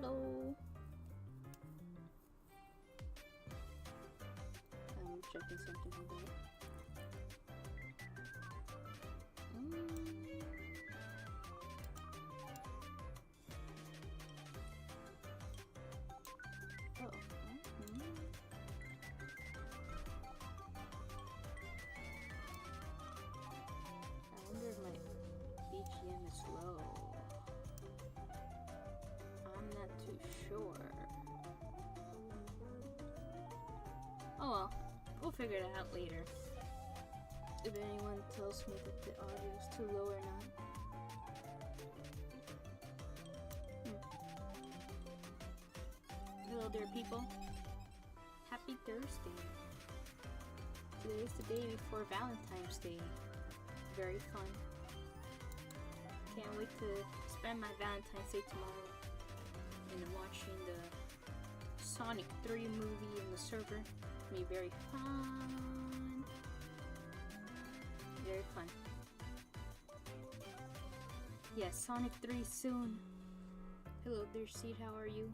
Hello. I'm checking something over here. Oh. I wonder if my BGM is low. I'm not too sure. Oh well, we'll figure it out later. If anyone tells me that the audio is too low or not. Hello there, people. Happy Thursday. Today is the day before Valentine's Day. Very fun. Can't wait to spend my Valentine's Day tomorrow and watching the Sonic 3 movie in the server. It'll be very fun. Very fun. Yes, Sonic 3 soon. Hello there, Seed. How are you?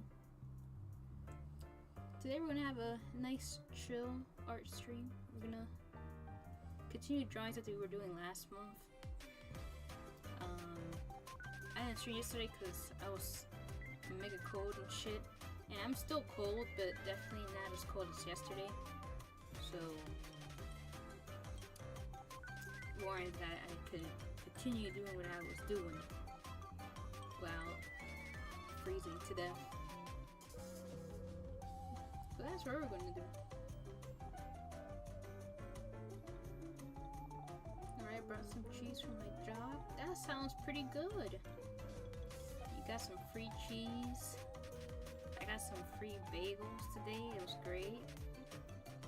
Today we're gonna have a nice, chill art stream. We're gonna continue drawings that we were doing last month. I didn't stream yesterday because I was mega cold and shit. And I'm still cold, but definitely not as cold as yesterday. So, worried that I could continue doing what I was doing while freezing to death. So that's what we're going to do. Alright, brought some cheese from my job. That sounds pretty good. You got some free cheese. I got some free bagels today. It was great.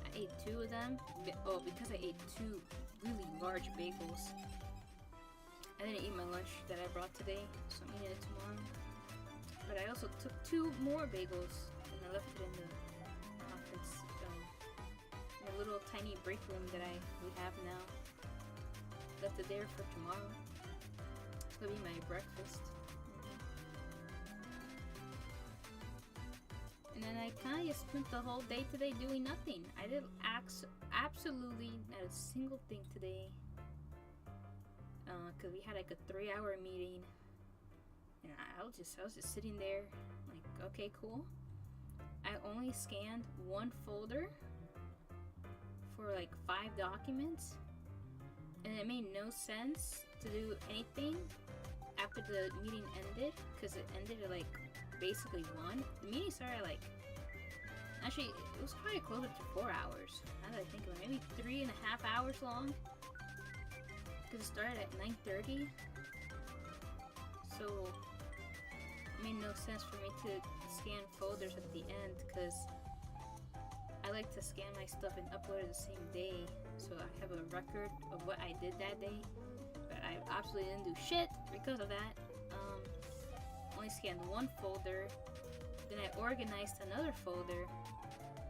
I ate 2 of them. Oh, because I ate 2 really large bagels. I didn't eat my lunch that I brought today, so I'm eating it tomorrow. But I also took 2 more bagels and I left it in the conference, in a little tiny break room that we have now. Left it there for tomorrow. It's gonna be my breakfast. And then I kind of spent the whole day today doing nothing. I did absolutely not a single thing today. Cause we had like a 3-hour meeting, and I was just sitting there, like, okay, cool. I only scanned 1 folder for like 5 documents, and it made no sense to do anything after the meeting ended, cause it ended at like basically 1. The meeting started like, actually it was probably closer to 4 hours. Now that I think of it, maybe 3.5 hours long. Cause it started at 9:30. So it made no sense for me to scan folders at the end, cause I like to scan my stuff and upload it the same day, so I have a record of what I did that day. But I absolutely didn't do shit because of that. Only scanned 1 folder, then I organized another folder,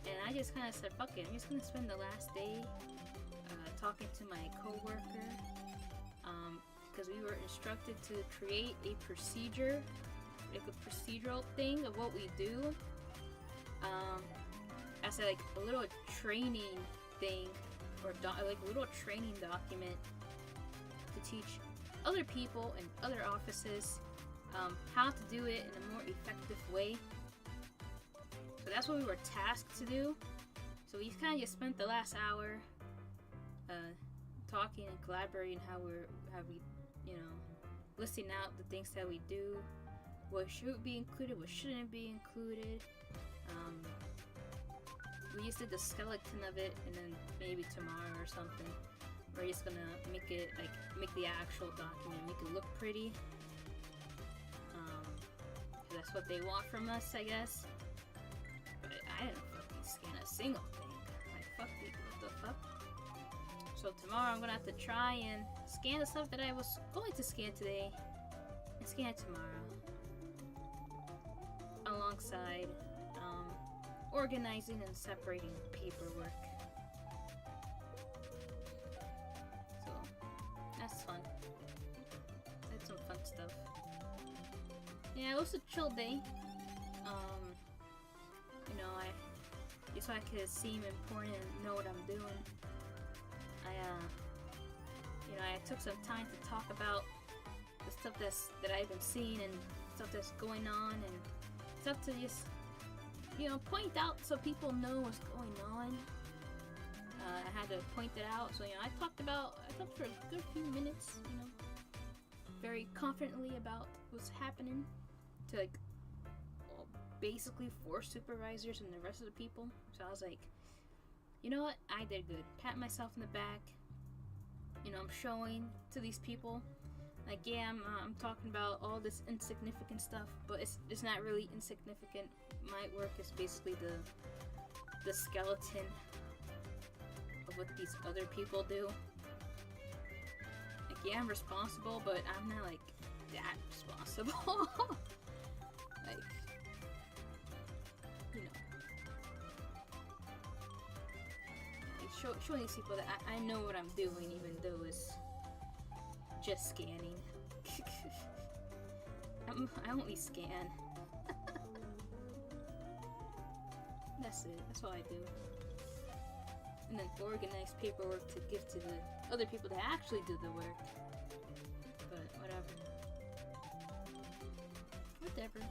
and I just kind of said, fuck it, I'm just gonna spend the last day talking to my coworker, because we were instructed to create a procedure, like a procedural thing of what we do, as like a little training thing, or like a little training document to teach other people in other offices how to do it in a more effective way. So that's what we were tasked to do. So we kind of just spent the last hour talking and collaborating how we, you know, listing out the things that we do, what should be included, what shouldn't be included. We just did the skeleton of it, and then maybe tomorrow or something, we're just gonna make it, like, make the actual document, make it look pretty. That's what they want from us, I guess. But I didn't fucking scan a single thing. Like, fuck it, what the fuck? So tomorrow I'm gonna have to try and scan the stuff that I was going to scan today, and scan it tomorrow. Alongside organizing and separating paperwork. So that's fun. That's some fun stuff. Yeah, it was a chill day. so I could seem important and know what I'm doing. I took some time to talk about the stuff that I've been seeing and stuff that's going on and stuff to just, point out so people know what's going on. I had to point it out, so I talked for a good few minutes, very confidently about what's happening to basically 4 supervisors and the rest of the people. So I was like, you know what, I did good. Pat myself in the back. I'm showing to these people, like, yeah, I'm talking about all this insignificant stuff, but it's not really insignificant. My work is basically the skeleton of what these other people do. Like, yeah, I'm responsible, but I'm not like that responsible. Like, showing these people that I know what I'm doing, even though it's just scanning. I only scan. That's it. That's all I do. And then organize paperwork to give to the other people that actually do the work. But whatever. Whatever.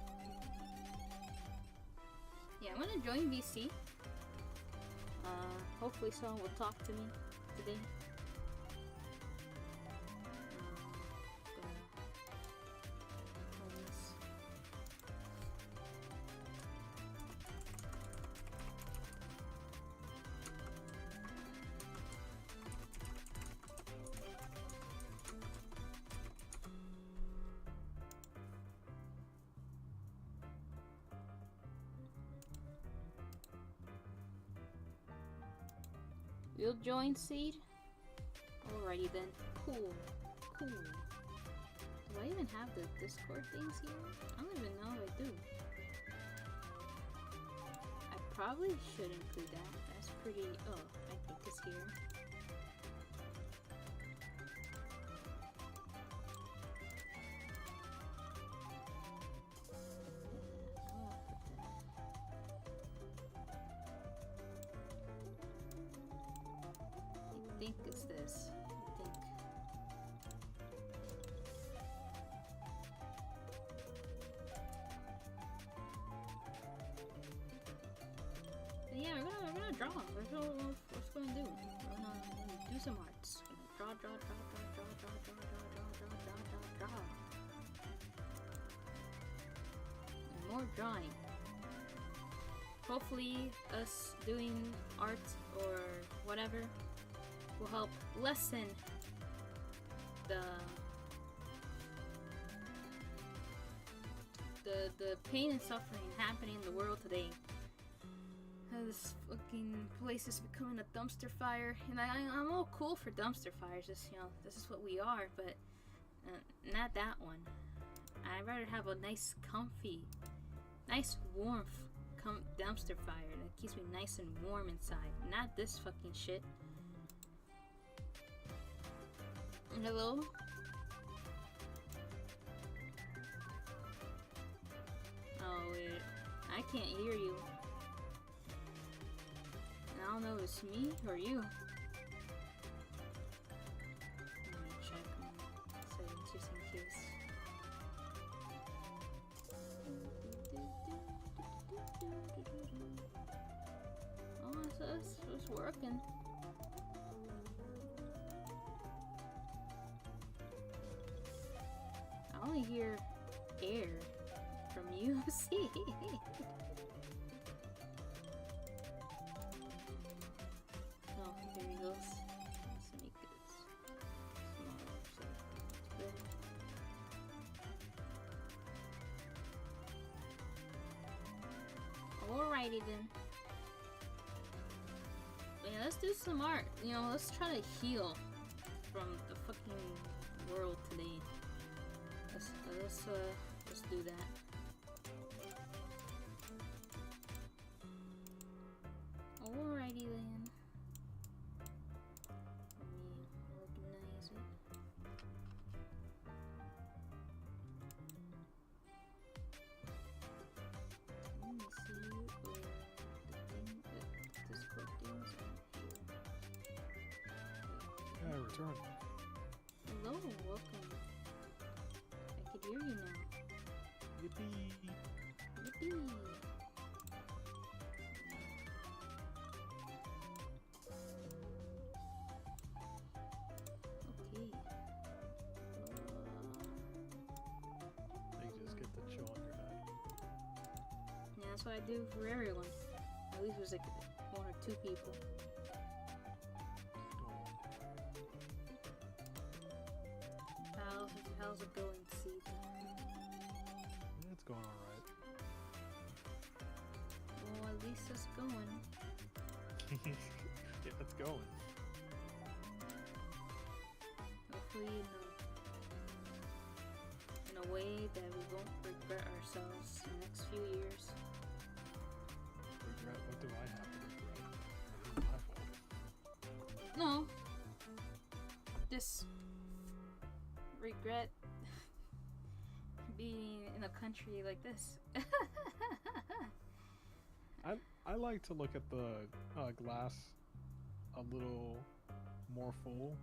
Yeah, I'm gonna join VC. Hopefully someone will talk to me today. You'll join Seed? Alrighty then. Cool. Do I even have the Discord things here? I don't even know if I do. I probably should include that. That's pretty... Oh, I think it's here. I think it's this. But yeah, we're gonna draw. What's going to do? We're gonna do some arts. Draw. And more drawing. Hopefully, us doing art or whatever will help lessen the pain and suffering happening in the world today. This fucking place is becoming a dumpster fire, and I'm all cool for dumpster fires. This is what we are, but not that one. I'd rather have a nice, comfy, nice warmth dumpster fire that keeps me nice and warm inside. Not this fucking shit. Hello? Oh wait, I can't hear you. I don't know if it's me or you. Let me check my settings just in case. Oh, it's working. I only hear air from you. See? Oh, here he goes. Let's make it smaller so it's better. Alrighty then. Yeah, let's do some art. Let's try to heal from the fucking world today. Let's do that. Alrighty then. Let me organize it. Let me see where the thing is. turn. Hello, welcome. I can hear you now. Yippee! Yippee! Okay. You just get to chill on your bed. Yeah, that's what I do for everyone. At least it was like 1 or 2 people. How's it going, Seed? It's going alright. Well, at least it's going. Yeah, it's going. Hopefully, in a way that we won't regret ourselves in the next few years. Regret? What do I have to regret? It's my fault. No. Just regret being in a country like this. I like to look at the glass a little more full.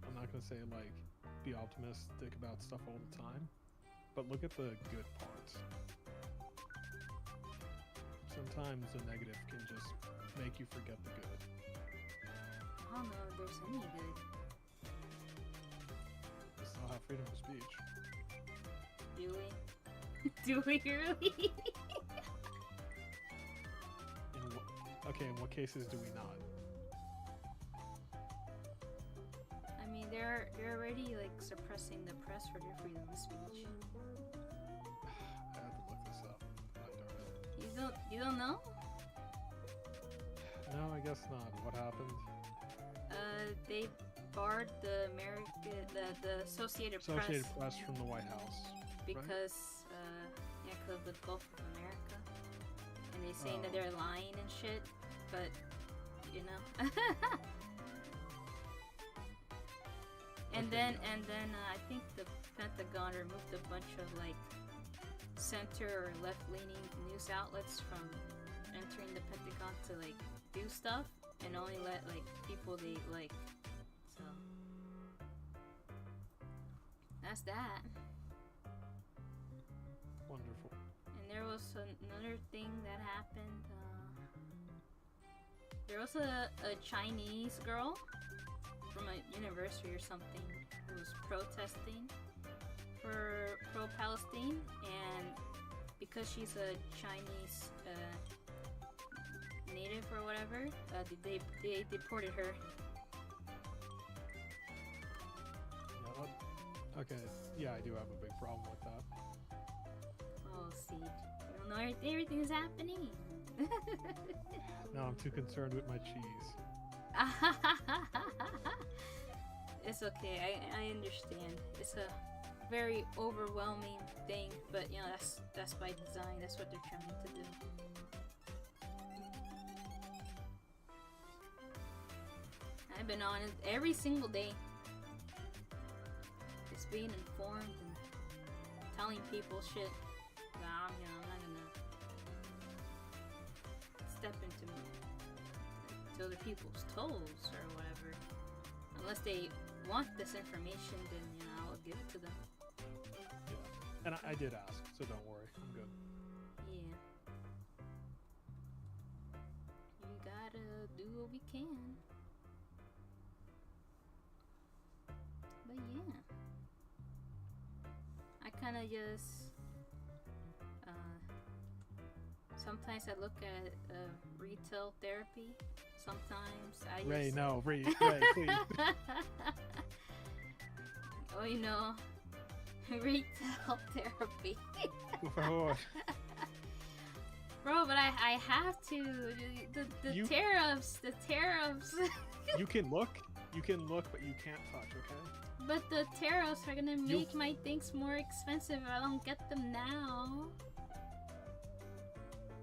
I'm not gonna say like be optimistic about stuff all the time, but look at the good parts. Sometimes the negative can just make you forget the good. I don't know if there's any good. We still have freedom of speech. Do we? Do we really? Okay, in what cases do we not? I mean, they're already like suppressing the press for their freedom of speech. I have to look this up. God darn it. You don't know? No, I guess not. What happened? They barred the the Associated Press from the White House. Because yeah, because of the Gulf of America, and they saying that they're lying and shit, but you know. And then I think the Pentagon removed a bunch of like center or left-leaning news outlets from entering the Pentagon to like do stuff, and only let like people they like. So that's that. Wonderful. And there was another thing that happened. There was a Chinese girl from a university or something who was protesting for pro-Palestine, and because she's a Chinese native or whatever, they deported her. Yeah, okay, yeah, I do have a big problem with that. Oh, see, you don't know everything is happening. No, I'm too concerned with my cheese. It's okay. I understand. It's a very overwhelming thing, but you know that's by design. That's what they're trying to do. I've been on it every single day, just being informed and telling people shit. Nah, you know, I'm not gonna step into other people's toes or whatever. Unless they want this information, then you know I'll give it to them. Yeah, and I did ask, so don't worry, I'm good. Yeah. You gotta do what we can. But yeah, I kind of just sometimes I look at retail therapy. Sometimes I Ray, just... no, Ray, please. Oh, you know, retail therapy. Por favor. Bro, but I have to. The tariffs. You can look, but you can't touch, okay? But the tariffs are gonna make my things more expensive if I don't get them now.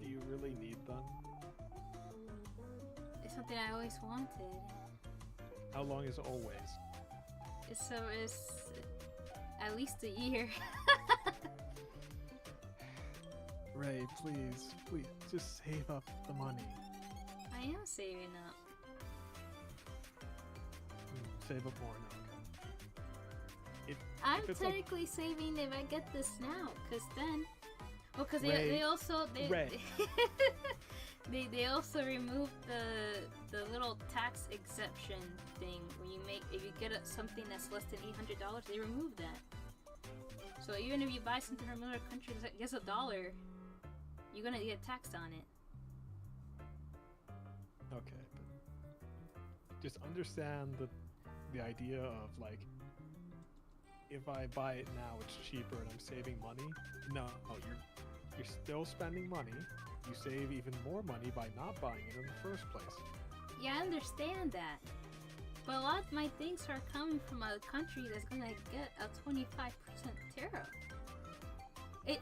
Do you really need them? It's something I always wanted. How long is always? It's at least a year. Ray, please, just save up the money. I am saving up. save up more now. Okay. I'm if it's like- technically saving if I get this now, because then, well, because Ray, they also Ray. they also removed the little tax exception thing when you make if you get something that's less than $800, they removed that. So even if you buy something from another country that's just $1, you're gonna get taxed on it. Okay, but just understand the idea of like, if I buy it now, it's cheaper and I'm saving money. No, you're still spending money. You save even more money by not buying it in the first place. Yeah, I understand that. But a lot of my things are coming from a country that's gonna get a 25% tariff.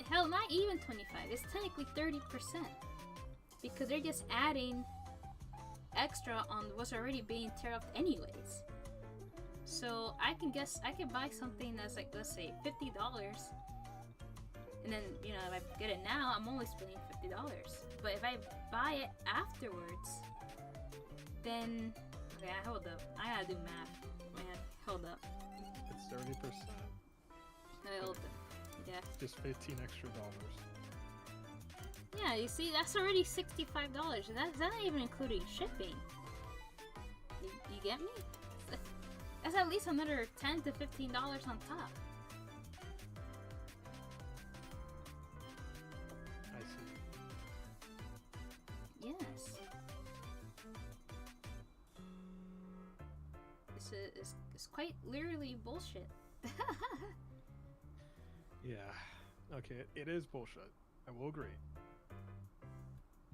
Hell, not even 25. It's technically 30%. Because they're just adding extra on what's already being tariffed anyways. So I can buy something that's like, let's say $50, and then if I get it now, I'm only spending $50. But if I buy it afterwards, then okay, hold up, I gotta do math. Man, hold up. It's 30%. Hold up. Yeah. Just 15 extra dollars. Yeah, you see, that's already $65. That's not even including shipping. You get me? That's at least another $10 to $15 on top. I see. Yes. It's quite literally bullshit. Yeah. Okay, it is bullshit. I will agree.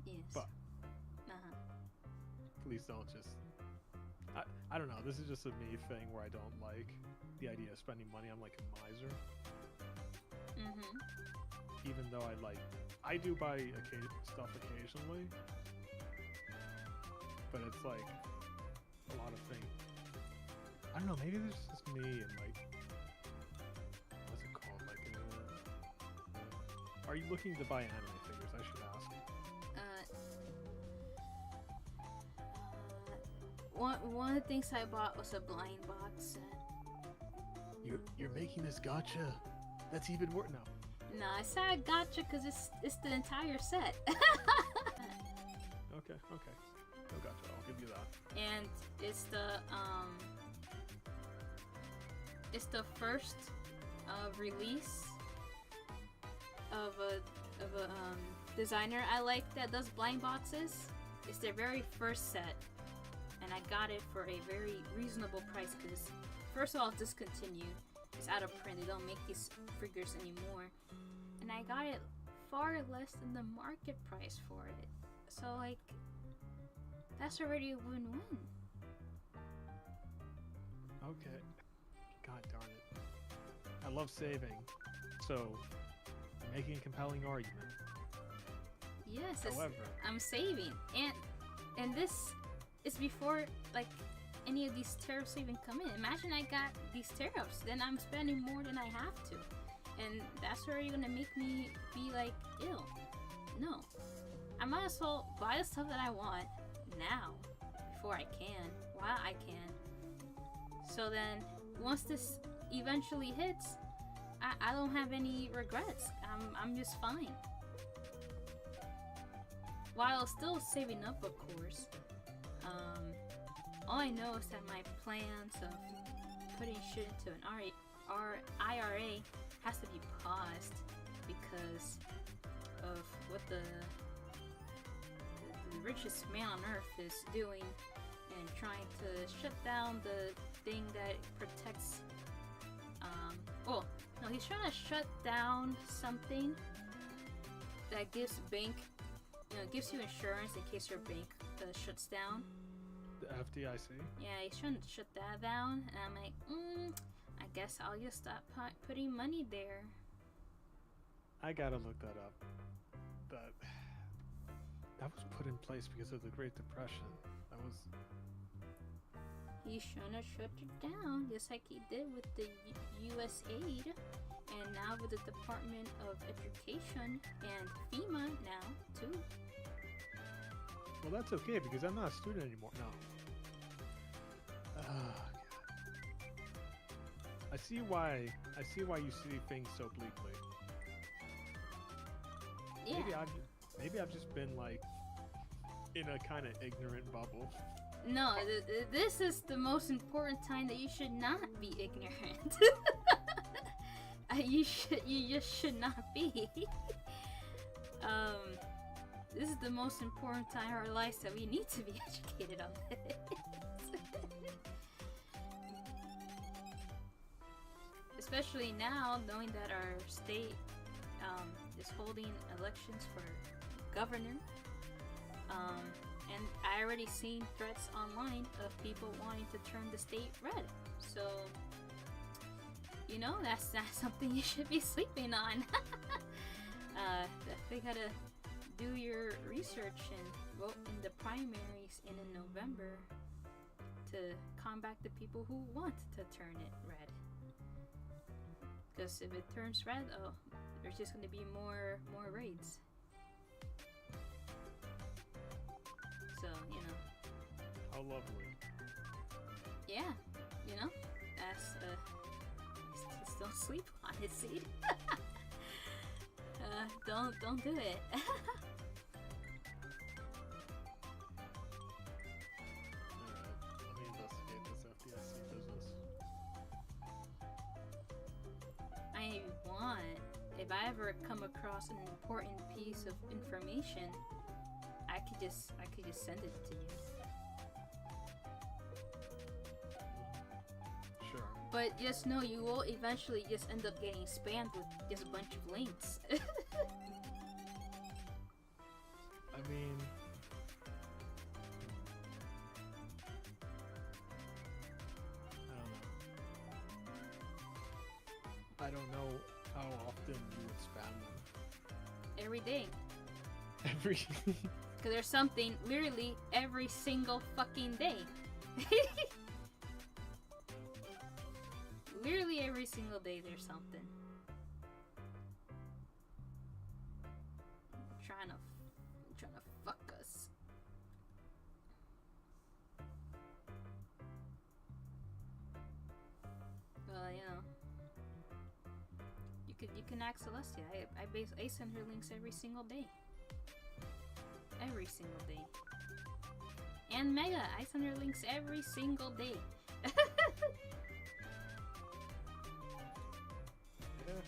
Yes. But please don't just. I don't know. This is just a me thing where I don't like the idea of spending money. I'm like a miser. Even though I do buy stuff occasionally, but it's like a lot of things. I don't know. Maybe this is just me and like, what's it called? Like, are you looking to buy anime figures? I should ask. One of the things I bought was a blind box set. You're making this gotcha. That's even worse. No. No, I said I gotcha because it's the entire set. Okay. No gotcha. I'll give you that. And it's the first release of a designer I like that does blind boxes. It's their very first set. And I got it for a very reasonable price because, first of all, it's discontinued. It's out of print. They don't make these figures anymore. And I got it far less than the market price for it. So, like, that's already a win-win. Okay. God darn it. I love saving. So, I'm making a compelling argument. Yes, However, I'm saving. And this is before, like, any of these tariffs even come in. Imagine I got these tariffs, then I'm spending more than I have to. And that's already gonna make me be, like, ill. No. I might as well buy the stuff that I want now, before I can, while I can. So then, once this eventually hits, I don't have any regrets. I'm just fine. While still saving up, of course. All I know is that my plans of putting shit into an IRA has to be paused because of what the richest man on earth is doing and trying to shut down the thing that protects. Well, no, he's trying to shut down something that gives gives you insurance in case your bank shuts down. the FDIC. Yeah, he's trying to shut that down, and I'm like, I guess I'll just stop putting money there. I gotta look that up. That was put in place because of the Great Depression. That was. He's trying to shut it down, just like he did with the U.S. aid, and now with the Department of Education and FEMA now too. Well, that's okay because I'm not a student anymore. No. see why you see things so bleakly. Yeah. Maybe I've just been like in a kind of ignorant bubble. No, this is the most important time that you should not be ignorant. You just should not be. This is the most important time in our lives that we need to be educated on this. Especially now, knowing that our state is holding elections for governor. And I already seen threats online of people wanting to turn the state red. So, you know, that's something you should be sleeping on. Definitely gotta do your research and vote in the primaries in November to combat the people who want to turn it red. Because if it turns red, oh, there's just gonna be more raids. So, you know. How lovely. Yeah, you know, that's just don't sleep on it, see? Don't do it. Alright, let me investigate this FDIC business. If I ever come across an important piece of information, I could just send it to you. Sure. But just know you will eventually just end up getting spammed with just a bunch of links. I mean, I don't know how often you would spam them. Every day. Every. Because there's something literally every single fucking day. Literally every single day there's something. Trying to fuck us. Well, you know. You can ask Sealestia. I send her links every single day. Every single day. And Mega, I send her links every single day. Yeah.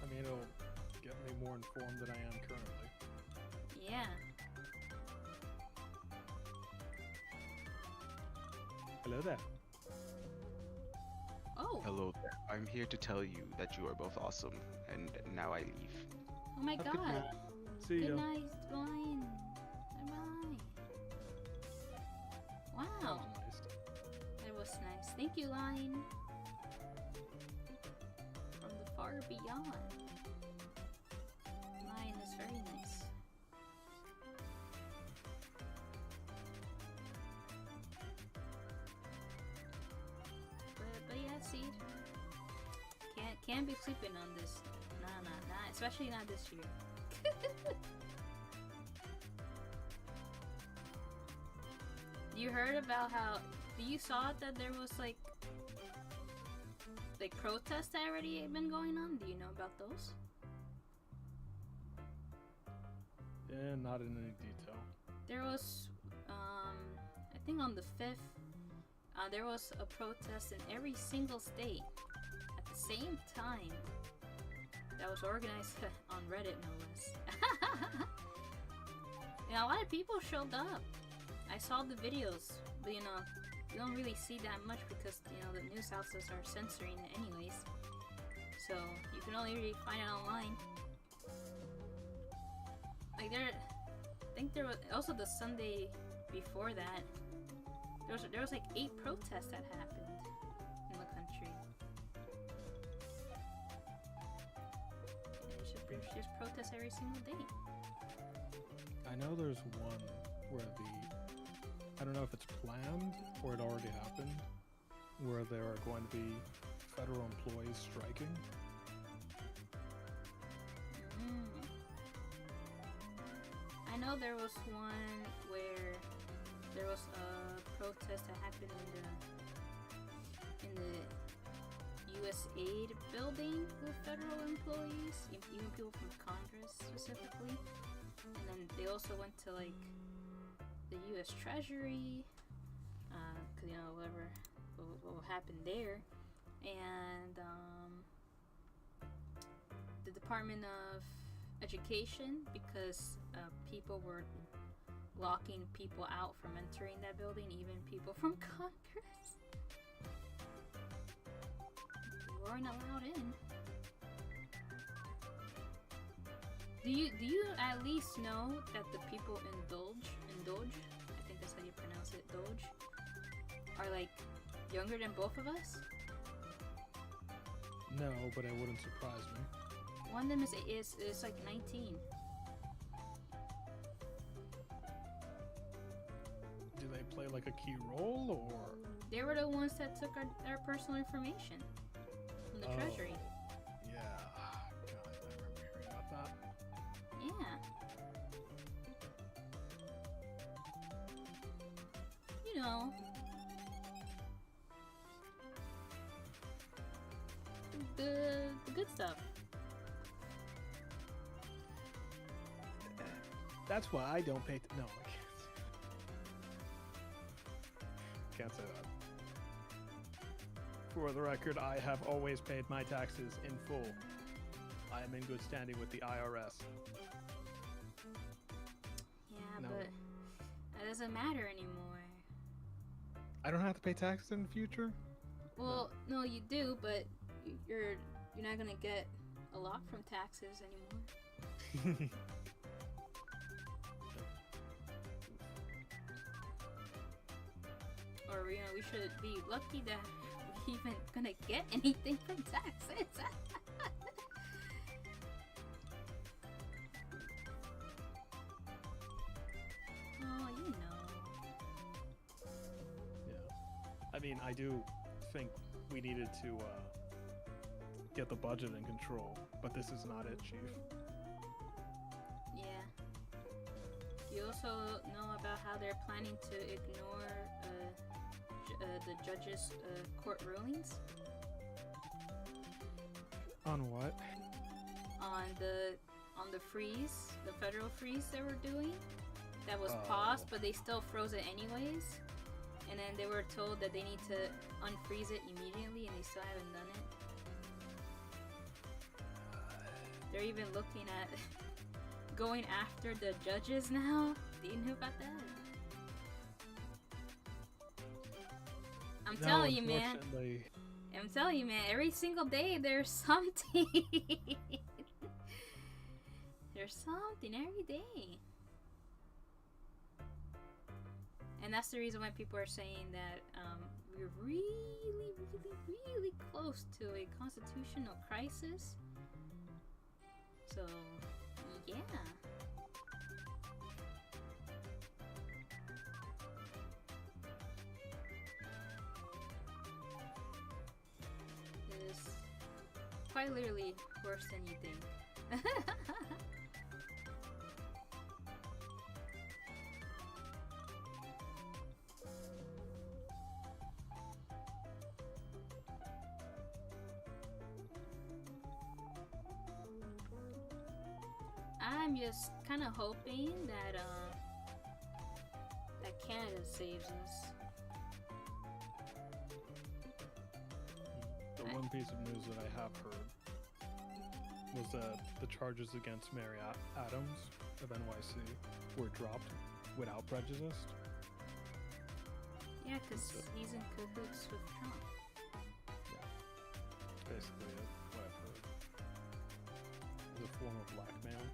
I mean, it'll get me more informed than I am currently. Yeah. Hello there. Oh. Hello there. I'm here to tell you that you are both awesome, and now I leave. Oh my Have a good god. night. See Good ya. night, Lion. Bye-bye. That Wow. was nice. That was nice. Thank you, Lion. From the far beyond. Lion is very nice. But yeah, see. Can't be sleeping on this. Nah, especially not this year. You heard about how you saw that there was like protests that already been going on? Do you know about those? Yeah, not in any detail. There was I think on the 5th there was a protest in every single state at the same time that was organized on Reddit, no less. And a lot of people showed up. I saw the videos, but you know, you don't really see that much because, you know, the news outlets are censoring it anyways. So you can only really find it online. Like I think there was also the Sunday before that. There was like 8 protests that happened in the country. And there's just protests every single day. I know there's one where I don't know if it's planned or it already happened, where there are going to be federal employees striking. I know there was one where there was a protest that happened in the U.S. aid building with federal employees, even people from Congress specifically. And then they also went to like the U.S. Treasury, cause whatever what happened there, and the Department of Education, because people were locking people out from entering that building, even people from Congress. You weren't allowed in. Do you at least know that the people in Doge, I think that's how you pronounce it, Doge, are like younger than both of us? No, but it wouldn't surprise me. One of them is like 19. Do they play like a key role, or? They were the ones that took our personal information from the Treasury. Yeah. God, I remember hearing about that. Yeah. You know. The good stuff. That's why I don't pay. No, I can't say that. For the record, I have always paid my taxes in full. I am in good standing with the IRS. Yeah, No. but that doesn't matter anymore. I don't have to pay taxes in the future? Well, no, you do, but you're not gonna get a lot from taxes anymore. Or we should be lucky that we're even gonna get anything from taxes. Oh, you know. Yeah. I mean, I do think we needed to get the budget in control, but this is not it, Chief. Yeah. You also know about how they're planning to ignore the judges' court rulings? On what? On the freeze, the federal freeze they were doing. That was paused, but they still froze it anyways. And then they were told that they need to unfreeze it immediately, and they still haven't done it. They're even looking at going after the judges now. Do you know about that? I'm telling you, man. I'm telling you, man. Every single day there's something. There's something every day. And that's the reason why people are saying that we're really, really, really close to a constitutional crisis. So, yeah. It's quite literally worse than you think. I'm just kind of hoping that that Canada saves us. The one piece of news that I have heard was that the charges against Mary Adams of NYC were dropped without prejudice. Yeah, because he's in cahoots with Trump. Yeah, basically what I've heard. As a form of blackmail,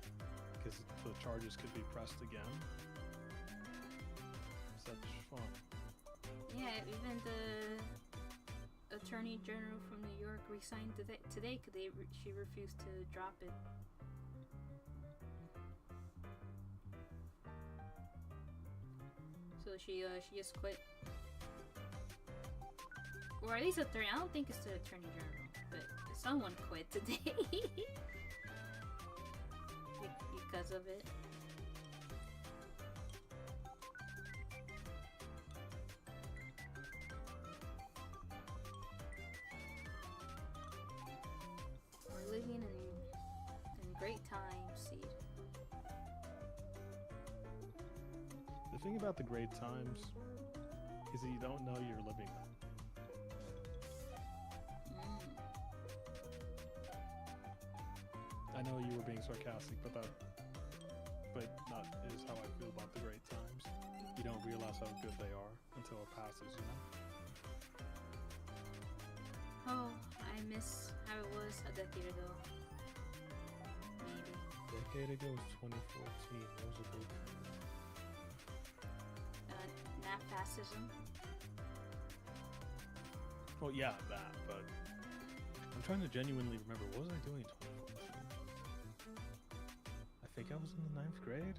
because the charges could be pressed again. Such fun. Yeah, even the Attorney General from New York resigned today because she refused to drop it. So she just quit. Or at least attorney. I don't think it's the Attorney General, but someone quit today because of it. living in great times, Seed. The thing about the great times is that you don't know you're living them. I know you were being sarcastic, but that is how I feel about the great times. You don't realize how good they are until it passes, you know? Oh, I miss how it was a decade ago. Maybe. A decade ago was 2014. That was a big thing. Not fascism. Well, yeah, that, but I'm trying to genuinely remember, what was I doing in 2014? I think I was in the 9th grade?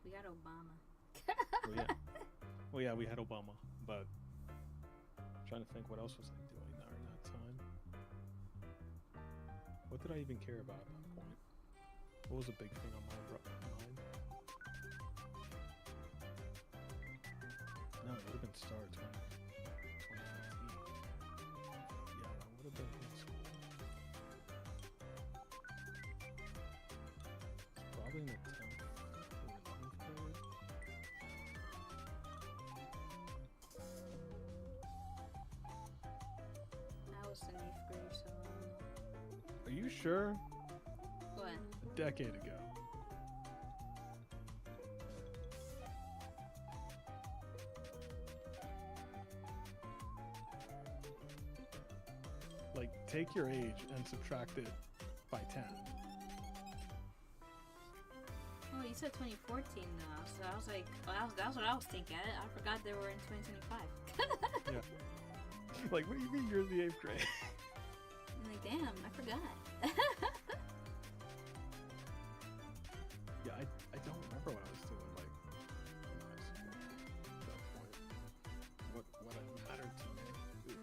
We got Obama. Well, yeah, we had Obama, but I'm trying to think what else was I doing during that time. What did I even care about at that point? What was a big thing on my mind? No, it would have been start 2015. Yeah, that would have been in school. It's probably in the 10th or 11th grade. I was in 8th grade, so I don't know. Are you sure? What? A decade ago. Like, take your age and subtract it by 10. Oh, you said 2014 though, so I was like, well, that's what I was thinking. I forgot they were in 2025. Yeah. Like, what do you mean you're in the 8th grade? I'm like, damn, I forgot. Yeah, I don't remember what I was doing, like, in high school at that point. What mattered to me. Ooh.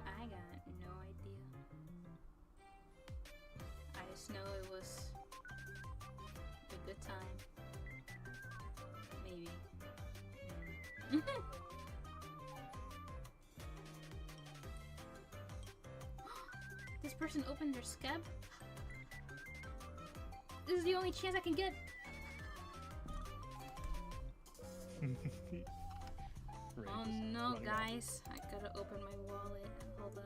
I got no idea. I just know it was a good time. Maybe. This person opened their scab. This is the only chance I can get. Ray Oh just no, running guys. I gotta open my wallet. Hold up.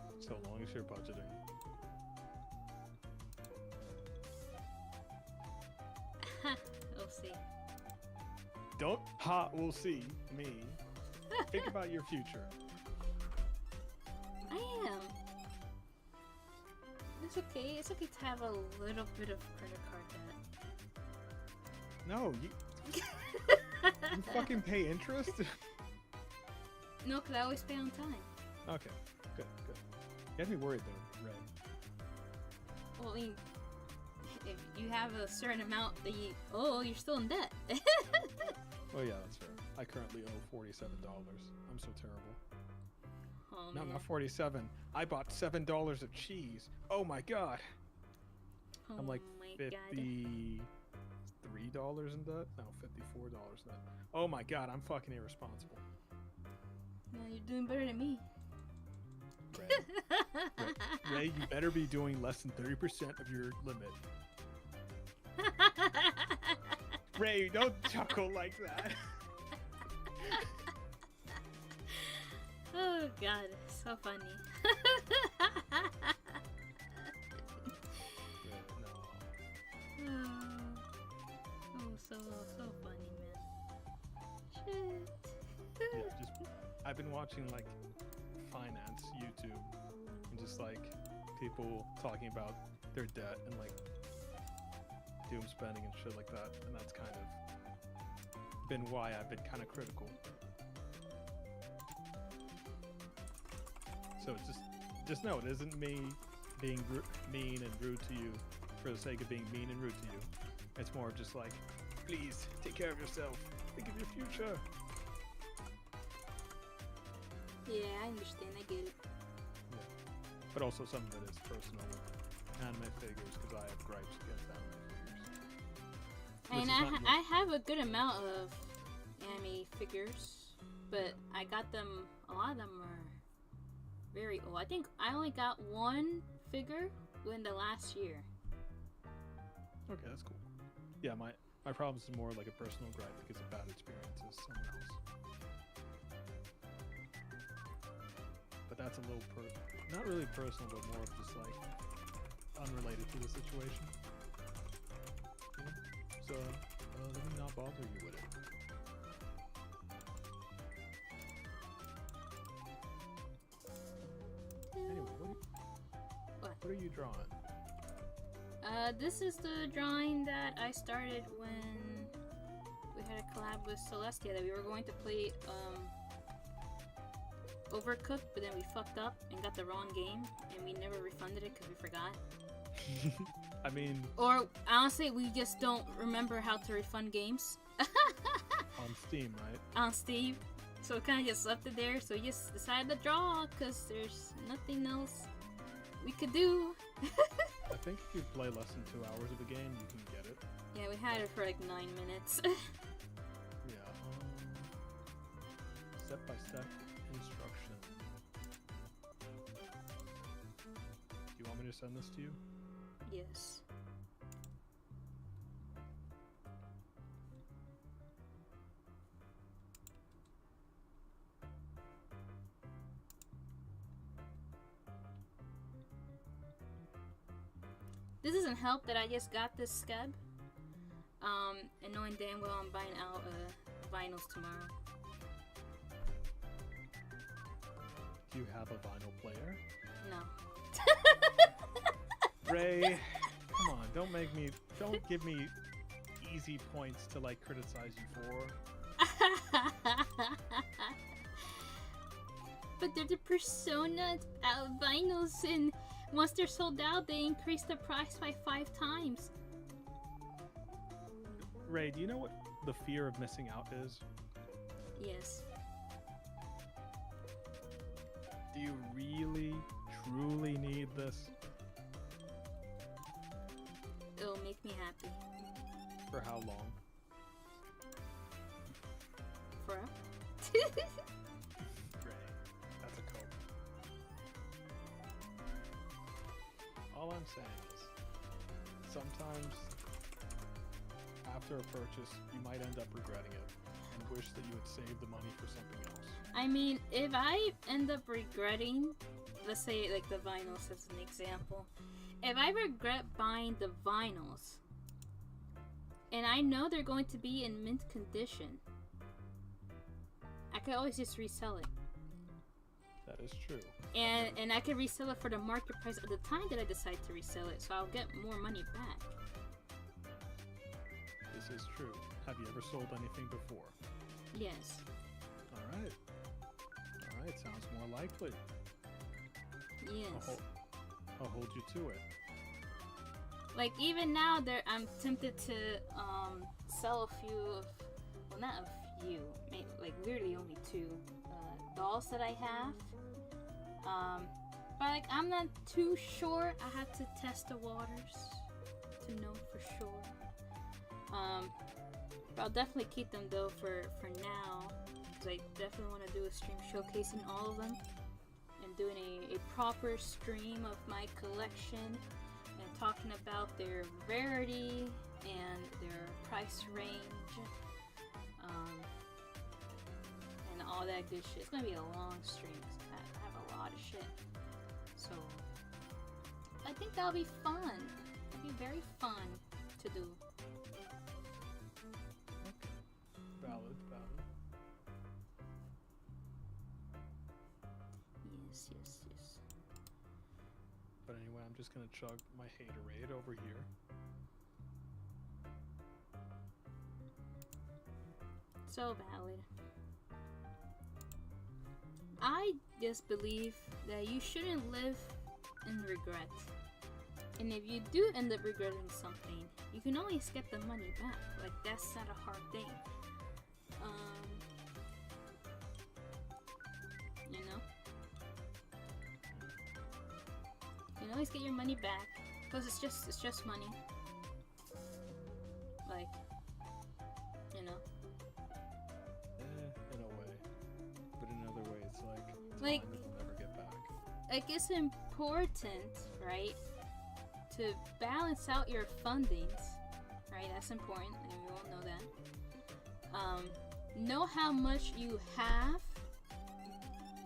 off. So long as you're budgeting. We'll see. Don't we'll see me. Think about your future. I am. It's okay. It's okay to have a little bit of credit card debt. No, you fucking pay interest? No, because I always pay on time. Okay, good. You had me worried though, Ray. Well, I mean, if you have a certain amount that you're still in debt. Oh yeah, that's fair. I currently owe $47. I'm so terrible. Oh, No, man. not 47. I bought $7 of cheese. Oh my god. Oh I'm like my $53 in debt? No, $54 in debt. Oh my god, I'm fucking irresponsible. No, you're doing better than me. Ray, you better be doing less than 30% of your limit. Ray, don't chuckle like that. Oh god, so funny. Oh, so funny, man. Shit. Yeah, I've been watching like finance YouTube and just like people talking about their debt and like doom spending and shit like that, and that's kind of been why I've been kind of critical. So just know it isn't me being mean and rude to you for the sake of being mean and rude to you. It's more of just like, please take care of yourself. Think of your future. Yeah, I understand. I get it. Yeah. but also something that is personal with anime figures because I have gripes against anime figures. And I have a good amount of anime figures, but I got them. A lot of them are very old. I think I only got one figure in the last year. Okay, that's cool. Yeah, my problem is more like a personal gripe because of bad experiences somewhere else. But that's a little not really personal, but more of just like unrelated to the situation. You know? So let me not bother you with it. Anyway, what are you drawing? This is the drawing that I started when we had a collab with Sealestia that we were going to play Overcooked, but then we fucked up and got the wrong game, and we never refunded it because we forgot. I mean... Or, honestly, we just don't remember how to refund games. On Steam, right? On Steam. So we kind of just left it there, so we just decided to draw, because there's nothing else we could do. I think if you play less than 2 hours of a game, you can get it. Yeah, we had it for like 9 minutes. Yeah. Step-by-step instruction. Do you want me to send this to you? Yes. This doesn't help that I just got this scab, and knowing damn well I'm buying out vinyls tomorrow. Do you have a vinyl player? No. Ray, come on, don't give me easy points to like criticize you for. But they're the Persona vinyls, and once they're sold out, they increase the price by 5 times. Ray, do you know what the fear of missing out is? Yes. Do you really, truly need this? It'll make me happy. For how long? Forever. Ray, that's a cope. All I'm saying is, sometimes after a purchase, you might end up regretting it and wish that you had saved the money for something else. I mean, if I end up regretting, let's say like the vinyls as an example, if I regret buying the vinyls and I know they're going to be in mint condition, I could always just resell it. That is true. And I could resell it for the market price at the time that I decide to resell it, so I'll get more money back. This is true. Have you ever sold anything before? Yes. Alright. Alright, sounds more likely. Yes. I'll hold you to it. Like even now, I'm tempted to sell a few of, well, not a few, maybe, like literally only 2 dolls that I have. But like I'm not too sure. I have to test the waters to know for sure. But I'll definitely keep them though for now, because I definitely want to do a stream showcasing all of them and doing a proper stream of my collection and talking about their rarity and their price range, and all that good shit. It's gonna be a long stream because I have a lot of shit, so I think that'll be fun. It'll be very fun to do. Valid. Yes. But anyway, I'm just gonna chug my haterade over here. So valid. I just believe that you shouldn't live in regret. And if you do end up regretting something, you can always get the money back. Like, that's not a hard thing. You know? can always get your money back because it's just money. Like, you know. In a way, but in another way, it's like Like- time that you'll never get back. Like, it's important, right, to balance out your fundings, right? That's important, and we all know that. Know how much you have,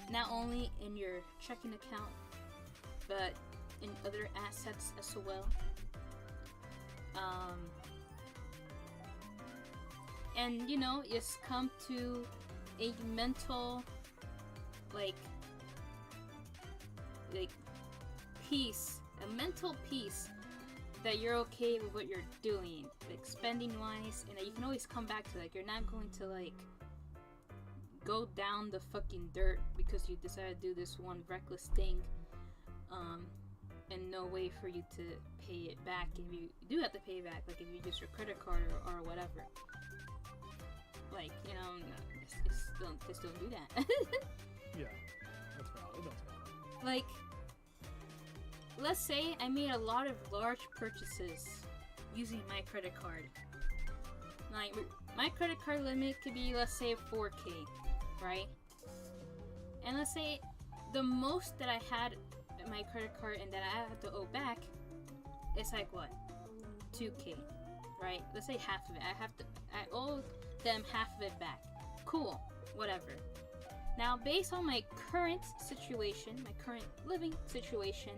not only in your checking account, but in other assets as well. And you know, just come to a mental, like peace, a mental peace that you're okay with what you're doing, like spending wise, and that you can always come back to. Like, you're not going to like go down the fucking dirt because you decided to do this one reckless thing, and no way for you to pay it back if you do have to pay it back, like if you use your credit card or whatever. Like, you know, just don't do that. Yeah, that's valid. That's valid. Like, let's say I made a lot of large purchases using my credit card. Like, my credit card limit could be, let's say, 4K, right? And let's say the most that I had in my credit card and that I have to owe back is like what? 2K, right? Let's say half of it. I owe them half of it back. Cool, whatever. Now, based on my current situation, my current living situation,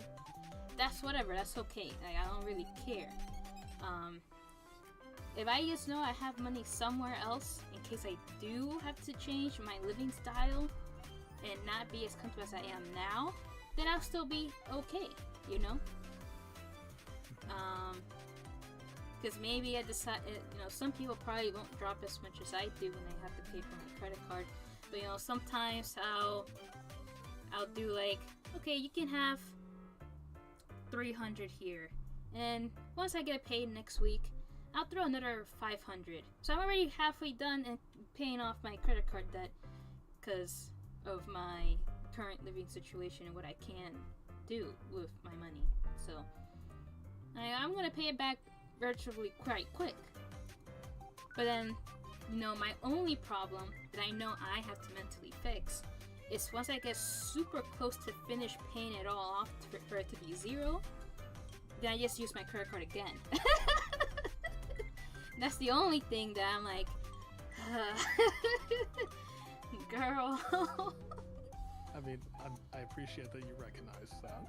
that's whatever, that's okay. Like, I don't really care. If I just know I have money somewhere else in case I do have to change my living style and not be as comfortable as I am now, then I'll still be okay, you know? Because maybe I decide, you know, some people probably won't drop as much as I do when they have to pay for my credit card. But, you know, sometimes I'll do like, okay, you can have 300 here, and once I get paid next week, I'll throw another 500. So I'm already halfway done and paying off my credit card debt because of my current living situation and what I can do with my money. So I'm gonna pay it back virtually quite quick. But then, you know, my only problem that I know I have to mentally fix is once I get super close to finish paying it all off for it to be zero, then I just use my credit card again. That's the only thing that I'm like, girl. I mean, I appreciate that you recognize that.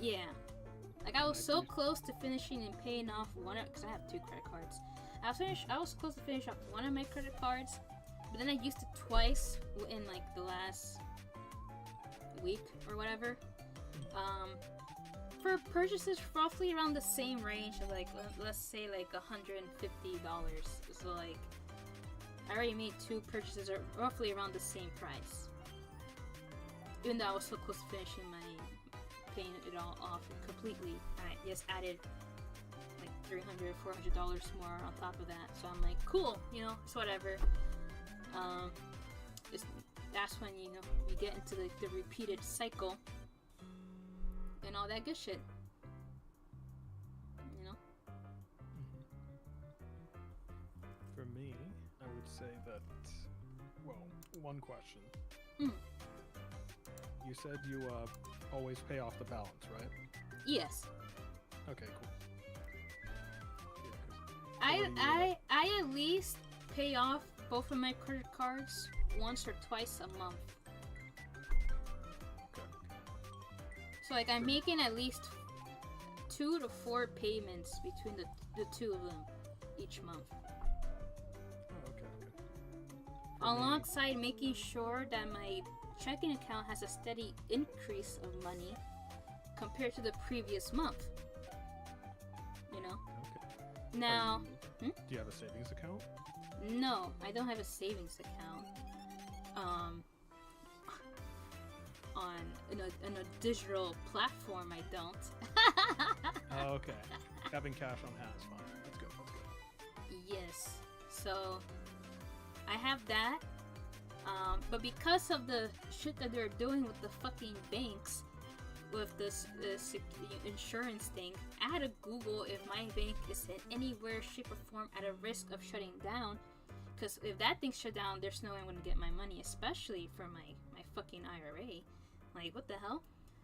Yeah. Like, I was so close to finishing and paying off one, because I have 2 credit cards. I was close to finish off one of my credit cards, but then I used it twice in like the last week or whatever. For purchases roughly around the same range of like, let's say like $150. So like, I already made 2 purchases roughly around the same price. Even though I was so close to finishing paying it all off completely, I just added like $300, $400 more on top of that. So I'm like, cool, you know, it's whatever. That's when, you know, you get into the repeated cycle and all that good shit, you know. For me, I would say that, well, one question. You said you always pay off the balance, right? Yes. Okay, cool. Yeah, I at least pay off both of my credit cards once or twice a month. okay. So like, I'm making at least 2 to 4 payments between the 2 of them each month. Oh, okay. For me, Alongside making sure that my checking account has a steady increase of money compared to the previous month. You know? okay. Now, Do you have a savings account? no, I don't have a savings account. In a digital platform, I don't. Oh, okay. Having cash on hand is fine. That's good. That's good. Yes. So I have that. But because of the shit that they're doing with the fucking banks, this insurance thing, I had to Google if my bank is in anywhere, shape, or form at a risk of shutting down. Because if that thing shut down, there's no way I'm going to get my money, especially for my fucking IRA. Like, what the hell?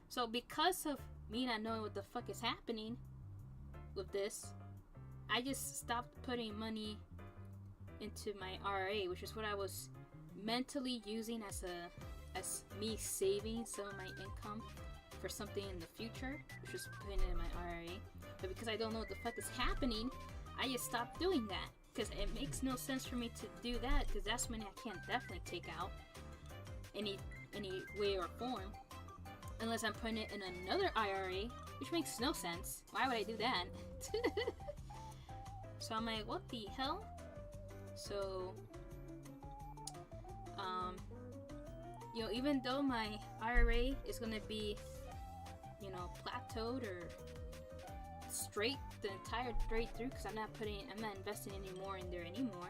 So because of me not knowing what the fuck is happening with this, I just stopped putting money into my IRA, which is what I was mentally using as me saving some of my income for something in the future, which was putting it in my IRA. But because I don't know what the fuck is happening, I just stopped doing that. Because it makes no sense for me to do that, because that's money I can't definitely take out any way or form, unless I'm putting it in another IRA, which makes no sense. Why would I do that? So I'm like, what the hell? So, you know, even though my IRA is gonna be, you know, plateaued or straight the entire straight through, because I'm not investing any more in there anymore.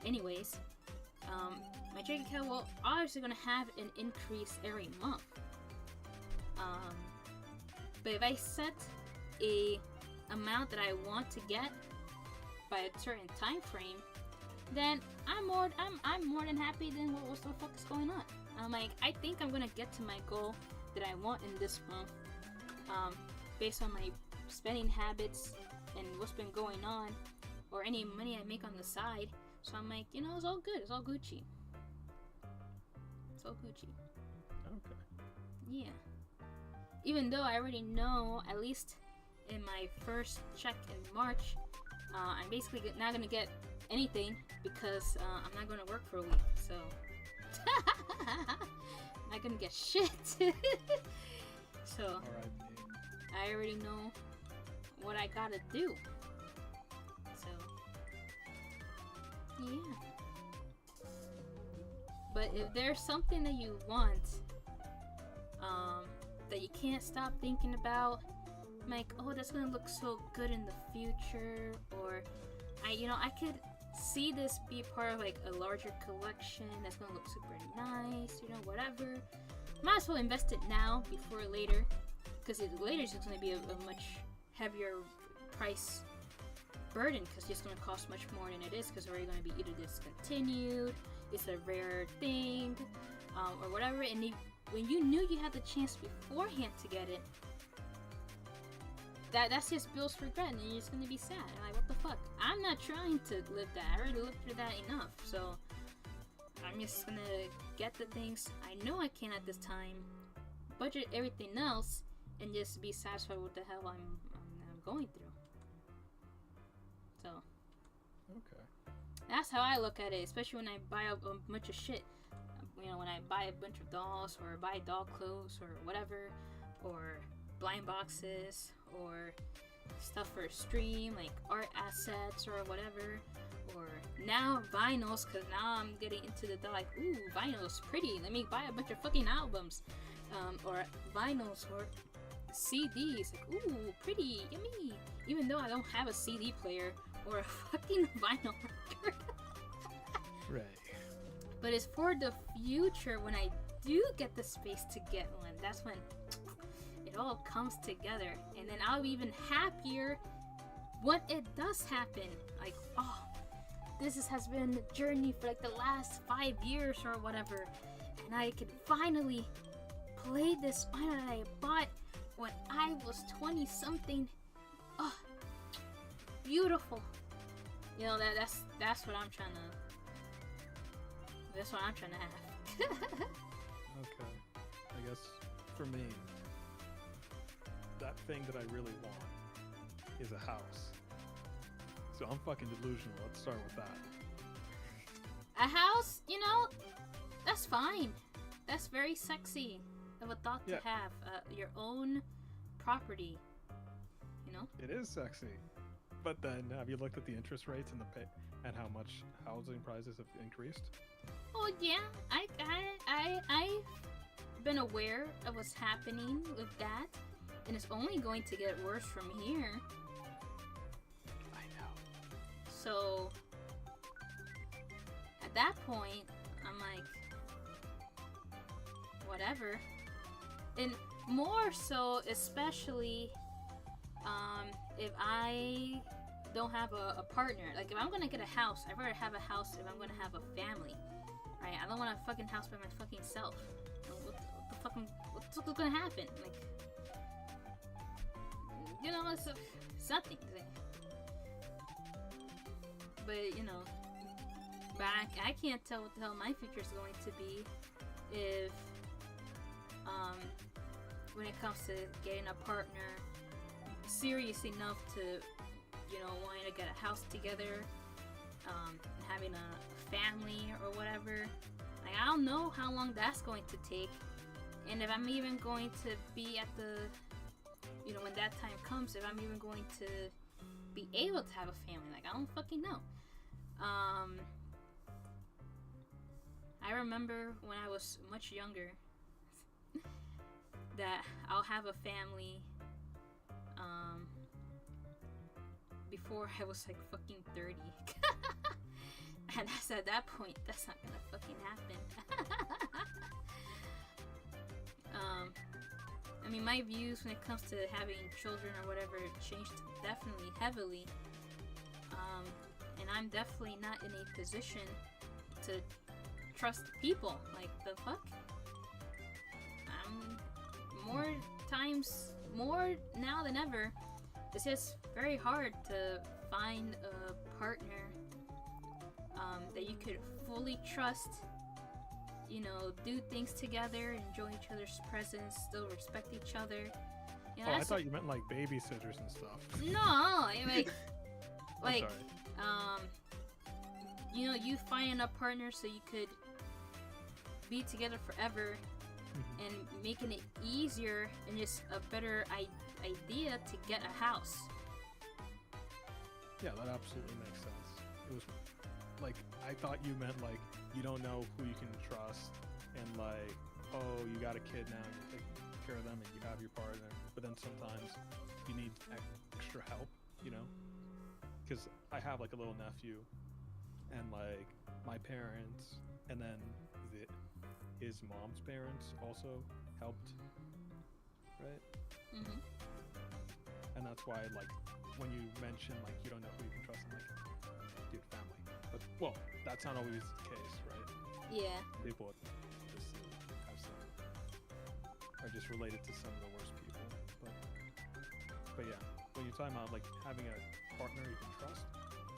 Anyways, my checking account will obviously gonna have an increase every month. But if I set a amount that I want to get by a certain time frame, then I'm more than happy than what the fuck is going on. I'm like, I think I'm gonna get to my goal that I want in this month, based on my spending habits and what's been going on, or any money I make on the side. So I'm like, you know, it's all good. It's all Gucci. It's all Gucci. Okay. Yeah. Even though I already know, at least in my first check in March, I'm basically not gonna get anything because I'm not gonna work for a week. So I'm not gonna get shit. So Alright. I already know what I gotta do. So yeah. But if there's something that you want, that you can't stop thinking about, like, oh, that's gonna look so good in the future, or I could see this be part of like a larger collection that's gonna look super nice, you know, whatever. Might as well invest it now before later, because later it's just gonna be a much heavier price burden, because it's gonna cost much more than it is, because it's already gonna be either discontinued, it's a rare thing, or whatever. And when you knew you had the chance beforehand to get it, that's just bills for regret, and you're just gonna be sad. And like, what the fuck? I'm not trying to live that. I already lived through that enough. So I'm just gonna get the things I know I can at this time, budget everything else, and just be satisfied with the hell I'm going through. So Okay. that's how I look at it, especially when I buy a bunch of shit. You know, when I buy a bunch of dolls, or buy doll clothes, or whatever, or blind boxes, or stuff for stream, like art assets or whatever, or now vinyls, because now I'm getting into the like, ooh, vinyls, pretty, let me buy a bunch of fucking albums, or vinyls, or CDs, like, ooh, pretty, yummy, even though I don't have a CD player or a fucking vinyl record. Right. But it's for the future, when I do get the space to get one. That's when it all comes together, and then I'll be even happier when it does happen. Like, oh, has been a journey for like the last 5 years or whatever, and I can finally play this vinyl that I bought when I was 20 something. Oh, beautiful. You know, that's what I'm trying to. That's what I'm trying to have. Okay. I guess for me, that thing that I really want is a house. So I'm fucking delusional. Let's start with that. A house, you know, that's fine. That's very sexy of a thought to have. Your own property, you know? It is sexy. But then, have you looked at the interest rates and and how much housing prices have increased? Oh yeah, I've been aware of what's happening with that, and it's only going to get worse from here. I know. So at that point, I'm like, whatever. And more so, especially if I don't have a partner. Like, if I'm gonna get a house, I'd rather have a house if I'm gonna have a family, right? I don't want a fucking house by my fucking self. What's gonna happen? Like, you know, it's nothing. But, you know, I can't tell what the hell my future's going to be if, when it comes to getting a partner serious enough to, you know, wanting to get a house together, and having a family or whatever. Like, I don't know how long that's going to take, and if I'm even going to be at the, you know, when that time comes, if I'm even going to be able to have a family. Like, I don't fucking know. I remember when I was much younger that I'll have a family before I was like fucking 30. And that's at that point, that's not gonna fucking happen. I mean, my views when it comes to having children or whatever changed definitely heavily. And I'm definitely not in a position to trust people. Like, the fuck? I'm more now than ever. It's just very hard to find a partner that you could fully trust, you know, do things together, enjoy each other's presence, still respect each other. You know, I thought you meant like babysitters and stuff. No, like, I'm sorry. you know, you finding a partner so you could be together forever, and making it easier and just a better idea to get a house. Yeah, that absolutely makes sense. It was like, I thought you meant like you don't know who you can trust, and like, oh, you got a kid now, you take care of them, and you have your partner. But then sometimes you need extra help, you know? Because I have like a little nephew, and like my parents, and then his mom's parents also helped, right? Mm-hmm. And that's why, like, when you mention like you don't know who you can trust, I'm like, dude, family. But well, that's not always the case, right? Yeah. People just have some, are just related to some of the worst people. But yeah, when you're talking about like having a partner you can trust,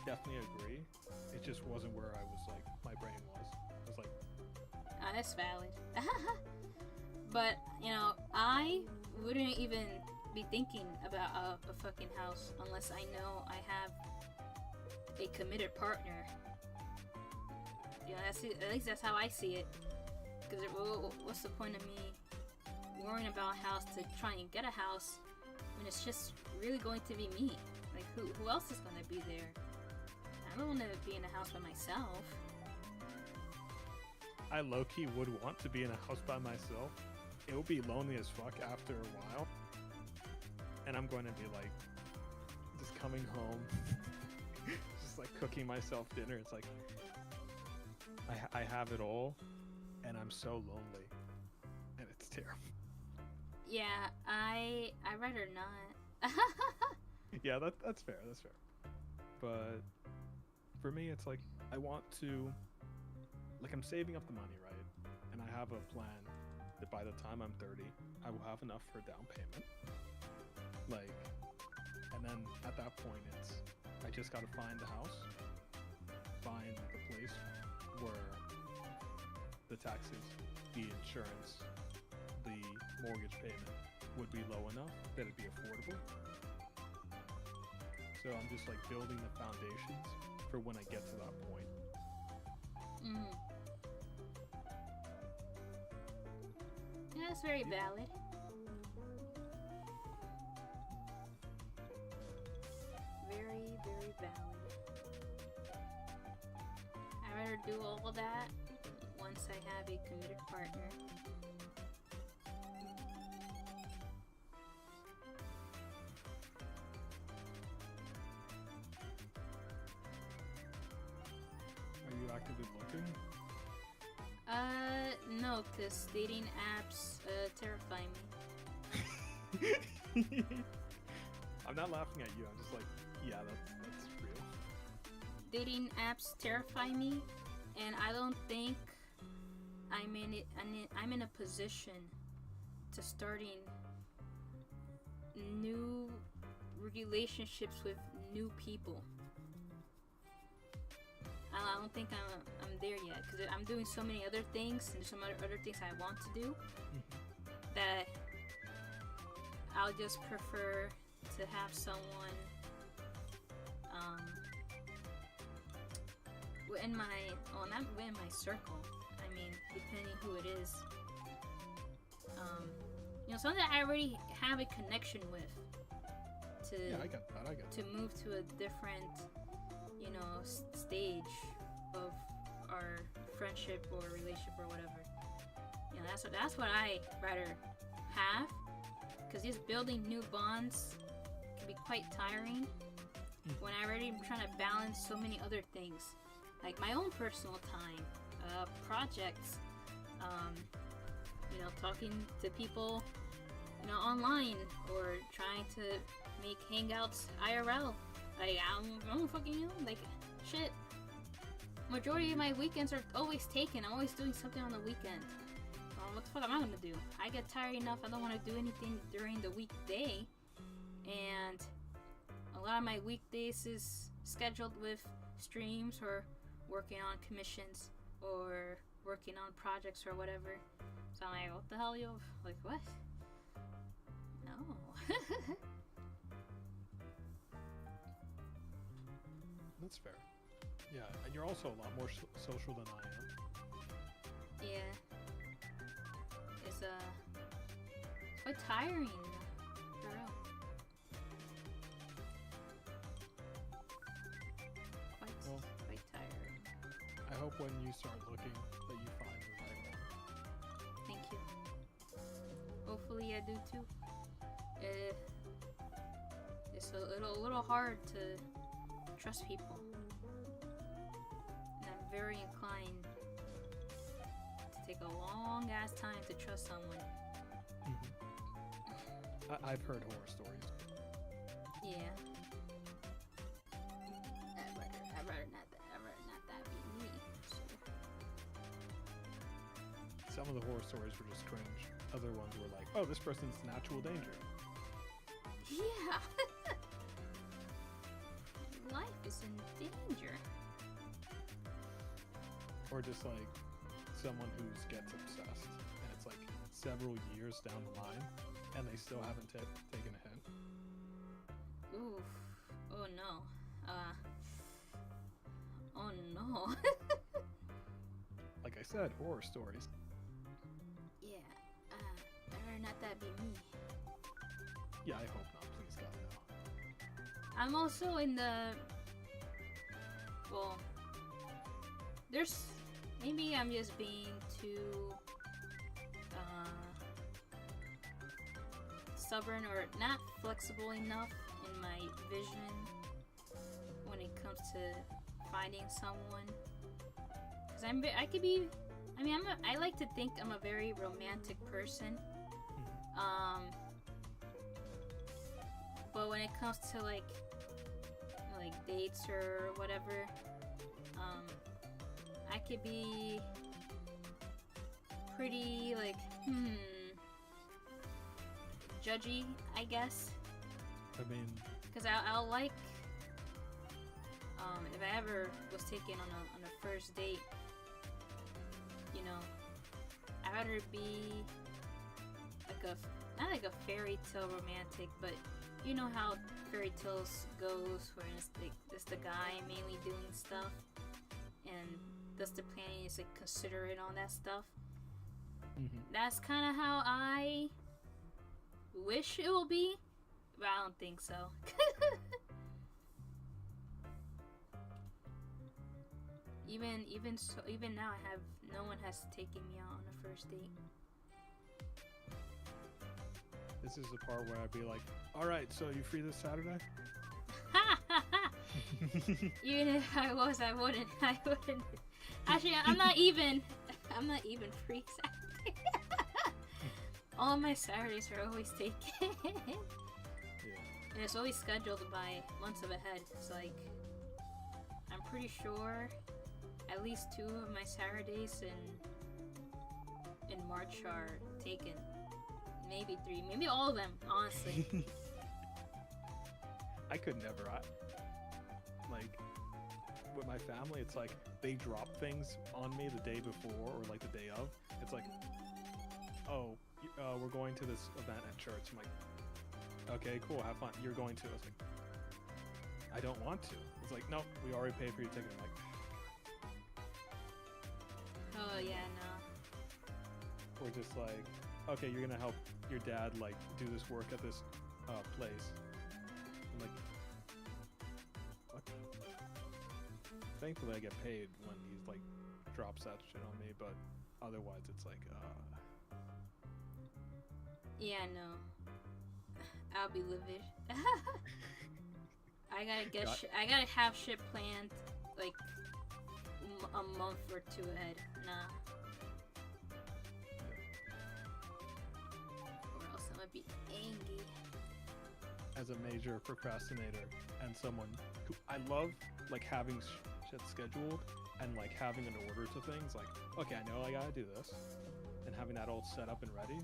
definitely agree. It just wasn't where I was like, my brain was. I was like, that's valid. But, you know, I wouldn't even be thinking about a fucking house unless I know I have a committed partner. You know, that's it. At least that's how I see it. Because what's the point of me worrying about a house to try and get a house when it's just really going to be me? Like, who else is going to be there? I don't want to be in a house by myself. I low-key would want to be in a house by myself. It would be lonely as fuck after a while. And I'm going to be like, just coming home, just like cooking myself dinner. It's like, I have it all, and I'm so lonely. And it's terrible. Yeah, I'd rather not. Yeah, that's fair, that's fair. But for me, it's like, I want to, like, I'm saving up the money, right? And I have a plan that by the time I'm 30, I will have enough for a down payment. Like, and then at that point, I just gotta find the house, find the place where the taxes, the insurance, the mortgage payment would be low enough that it'd be affordable. So I'm just like building the foundations for when I get to that point. Mm. Yeah, that's very valid. Very, very valid. I'd rather do all that once I have a committed partner. Are you actively looking? No, because dating apps terrify me. I'm not laughing at you. I'm just like, yeah, that's real. Dating apps terrify me, and I don't think I'm in a position to starting new relationships with new people. I don't think I'm there yet, because I'm doing so many other things, and there's some other things I want to do that I'll just prefer to have someone not within my circle. I mean, depending who it is. Something that I already have a connection with. Yeah, I get that. To move to a different, stage of our friendship or relationship or whatever. That's what I rather have, because just building new bonds can be quite tiring when I already am trying to balance so many other things, like my own personal time, projects, talking to people, online, or trying to make hangouts IRL. Like, I don't fucking know. Like, shit. Majority of my weekends are always taken. I'm always doing something on the weekend. What the fuck am I gonna do? I get tired enough. I don't want to do anything during the weekday. And a lot of my weekdays is scheduled with streams or working on commissions or working on projects or whatever. So I'm like, what the hell, yo? Like, what? No. That's fair. Yeah, and you're also a lot more social than I am. Yeah. It's quite tiring, for real. Quite tiring. I hope when you start looking that you find the right one. Thank you. Hopefully I do too. It's a little hard to trust people. And I'm very inclined to take a long ass time to trust someone. I've heard horror stories. Yeah. I'd rather not that be me. So. Some of the horror stories were just cringe. Other ones were like, oh, this person's in actual danger. Yeah. Life is in danger. Or just like someone who gets obsessed and it's like several years down the line and they still haven't taken a hint. Oof. Oh no. Oh no. Like I said, horror stories. Yeah. I'd rather not that be me. Yeah, I hope not. Please, God, no. I'm also in the... Well, maybe I'm just being too stubborn or not flexible enough in my vision when it comes to finding someone. Because I like to think I'm a very romantic person. But when it comes to like dates or whatever, I could be pretty judgy, I guess. I mean, because I'll like if I ever was taken on a first date, I'd rather be not like a fairy tale romantic, but you know how fairy tales goes, where it's the guy mainly doing stuff and does the planning, is like considerate on that stuff. That's kind of how I wish it will be, but I don't think so. Even now, no one has taken me out on a first date. this is the part where I'd be like, all right, so you free this Saturday? Even if I was, I wouldn't. Actually, I'm not even free Saturday. All my Saturdays are always taken. Yeah. And it's always scheduled by months of ahead. It's like, I'm pretty sure at least 2 of my Saturdays in March are taken. Maybe 3, maybe all of them, honestly. I could never. Like, with my family, it's like they drop things on me the day before or like the day of. It's like, oh, we're going to this event at church. I'm like, okay, cool, have fun. You're going to. I was like, I don't want to. It's like, no, we already paid for your ticket. I'm like, Oh yeah, no. we're just like, okay, you're gonna help your dad like do this work at this place. I'm like, what? Thankfully, I get paid when he's like drops that shit on me, but otherwise, it's like, Yeah, no. I'll be livid. I gotta get. I gotta have shit planned like a month or 2 ahead. Nah. Or else I'm gonna be angry. as a major procrastinator and someone who I love like having shit scheduled and like having an order to things. Like, okay, I know I gotta do this, and having that all set up and ready.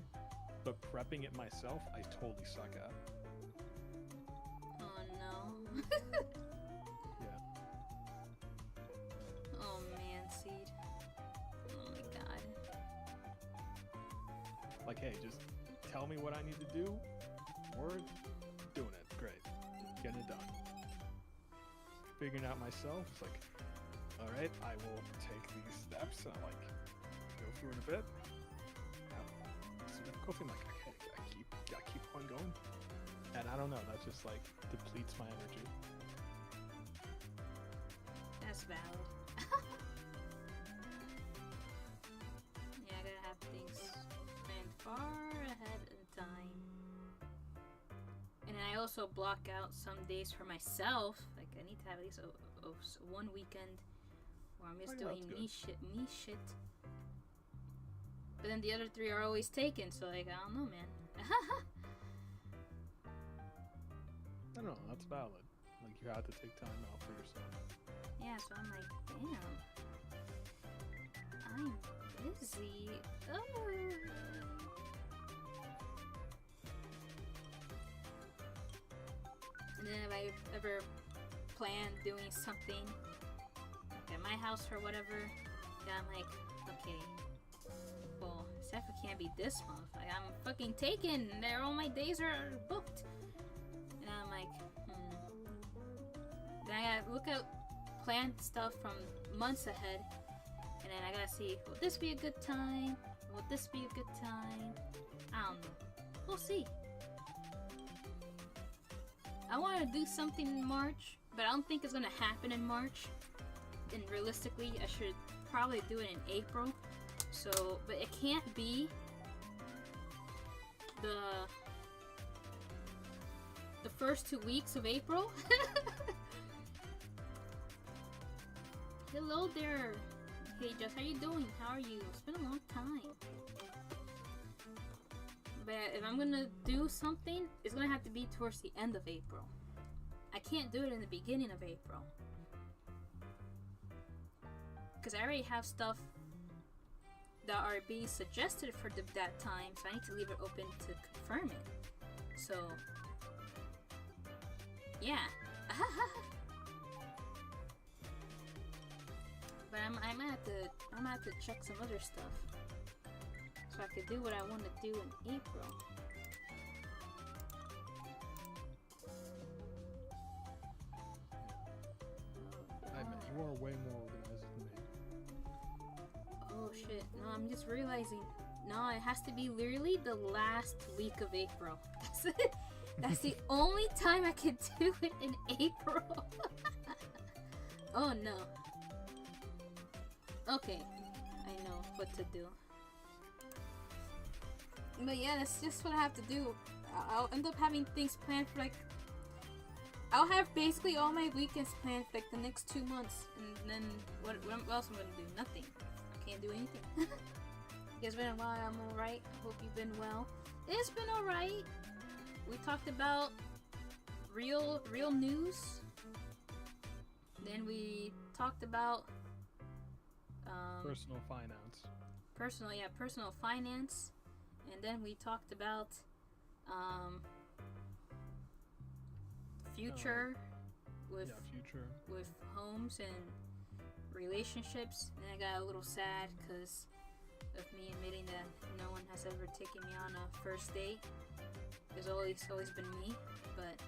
But prepping it myself, I totally suck at. Oh no. Yeah. Oh man, Seed. Oh my god. Like, hey, just tell me what I need to do. Word, doing it. Great. Getting it done. Figuring out myself, it's like, all right, I will take these steps and like go through it a bit. So I'm like, okay, gotta keep on going. And I don't know, that just like depletes my energy. That's valid. Yeah, I gotta have things planned far ahead in time. And I also block out some days for myself. Like, I need to have at least one weekend where I'm just doing me shit. But then the other 3 are always taken, so like, I don't know, man. I don't know, that's valid. Like, you have to take time out for yourself. Yeah, so I'm like, damn. I'm busy. Oh. And then if I ever plan doing something like at my house or whatever, then I'm like, okay, well, except it can't be this month. Like, I'm fucking taken. All my days are booked. And I'm like, Then I gotta look at plan stuff from months ahead, and then I gotta see, will this be a good time? Will this be a good time? I don't know. We'll see. I want to do something in March, but I don't think it's gonna happen in March. And realistically, I should probably do it in April. So, but it can't be the first 2 weeks of April. Hello there. Hey Jess, how you doing? How are you? It's been a long time. But if I'm gonna do something, it's gonna have to be towards the end of April. I can't do it in the beginning of April. Because I already have stuff that are being suggested for that time, so I need to leave it open to confirm it. So, yeah. But I'm gonna have to check some other stuff, so I could do what I want to do in April. You are way more organized than me. Oh shit! No, I'm just realizing. No, it has to be literally the last week of April. That's the only time I can do it in April. Oh no. Okay, I know what to do. But yeah, that's just what I have to do. I'll end up having things planned for like... I'll have basically all my weekends planned for like the next 2 months. And then what else I'm gonna do? Nothing. I can't do anything. It's been a while. I'm alright. I hope you've been well. It's been alright. We talked about real news. Then we talked about personal finance. Personal finance. And then we talked about future with homes and relationships. And I got a little sad because of me admitting that no one has ever taken me on a first date. It's always been me, but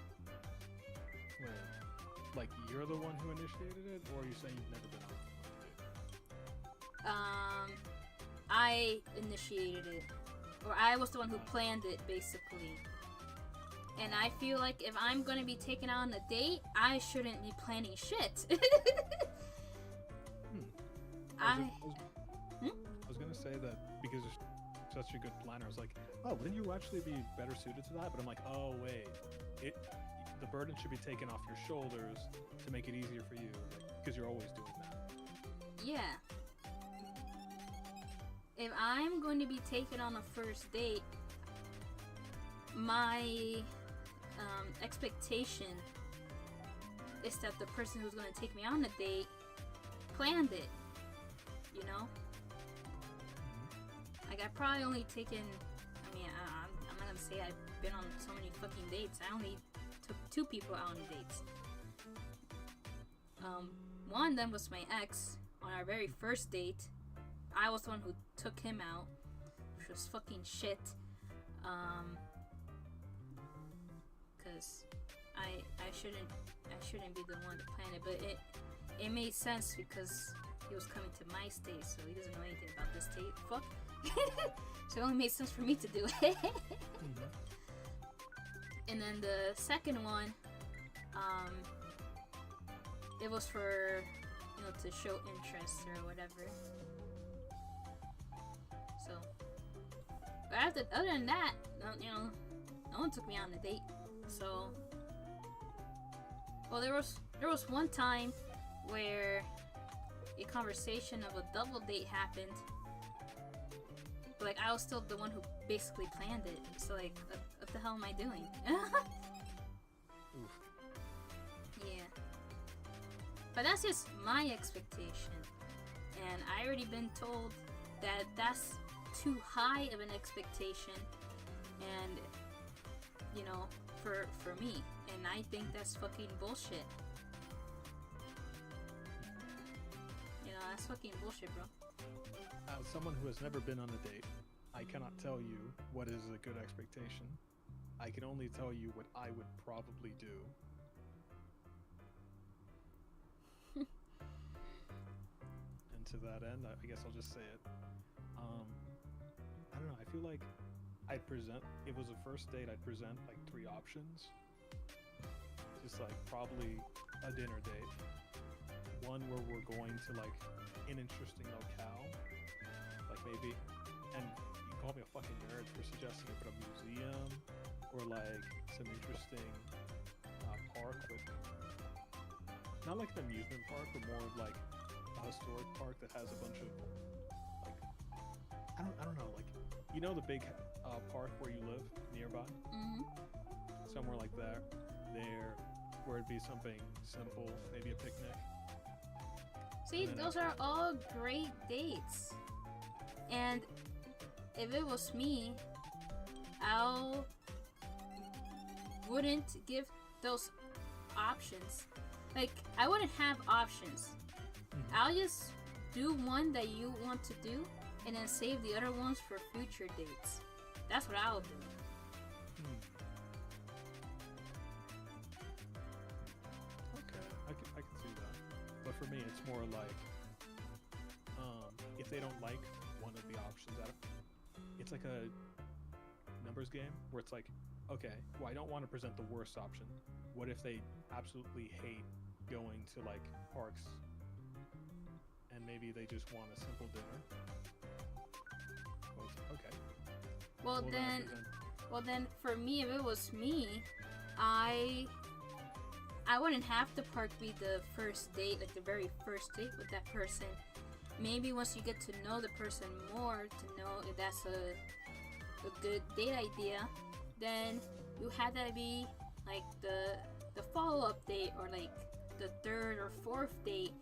Wait, like you're the one who initiated it, or are you saying you've never been on a date? I initiated it, or I was the one who planned it, basically. And I feel like if I'm gonna be taken on a date, I shouldn't be planning shit. I was gonna say that because you're such a good planner. I was like, oh, wouldn't you actually be better suited to that? But I'm like, oh wait, the burden should be taken off your shoulders to make it easier for you, because you're always doing that. Yeah. If I'm going to be taken on a first date, my expectation is that the person who's going to take me on a date planned it, you know? Like, I probably only taken, I'm not going to say I've been on so many fucking dates. I only took 2 people out on dates. One of them was my ex on our very first date. I was the one who took him out, which was fucking shit. Cause I shouldn't be the one to plan it, but it made sense because he was coming to my state, so he doesn't know anything about this state. Fuck. So it only made sense for me to do it. And then the second one, it was for, to show interest or whatever. So, but other than that, no one took me on a date. So, well, there was one time where a conversation of a double date happened. But, like, I was still the one who basically planned it. So, like, what the hell am I doing? Oof. Yeah. But that's just my expectation. And I already been told that that's too high of an expectation. And, for me. And I think that's fucking bullshit. That's fucking bullshit, bro. As someone who has never been on a date, I cannot tell you what is a good expectation. I can only tell you what I would probably do. And to that end, I guess I'll just say it. I don't know, I feel like it was a first date, I'd present like 3 options. Just like probably a dinner date. One where we're going to like an interesting locale. Like maybe, and you can call me a fucking nerd for suggesting it, but a museum or like some interesting park with, not like an amusement park, but more of like a historic park that has a bunch of like, I don't know, like, the big park where you live nearby? Mm-hmm. Somewhere like that, where it'd be something simple, maybe a picnic. See, those are all great dates. And if it was me, I wouldn't give those options. Like, I wouldn't have options. Mm-hmm. I'll just do one that you want to do, and then save the other ones for future dates. That's what I'll do. Okay, I can see that. But for me, it's more like, if they don't like one of the options, it's like a numbers game where it's like, okay, well, I don't want to present the worst option. What if they absolutely hate going to like parks, and maybe they just want a simple dinner? Well, okay. Well then, for me, if it was me, I wouldn't have the park be the first date, like the very first date with that person. Maybe once you get to know the person more, to know if that's a good date idea, then you have that be like the follow-up date, or like the third or fourth date,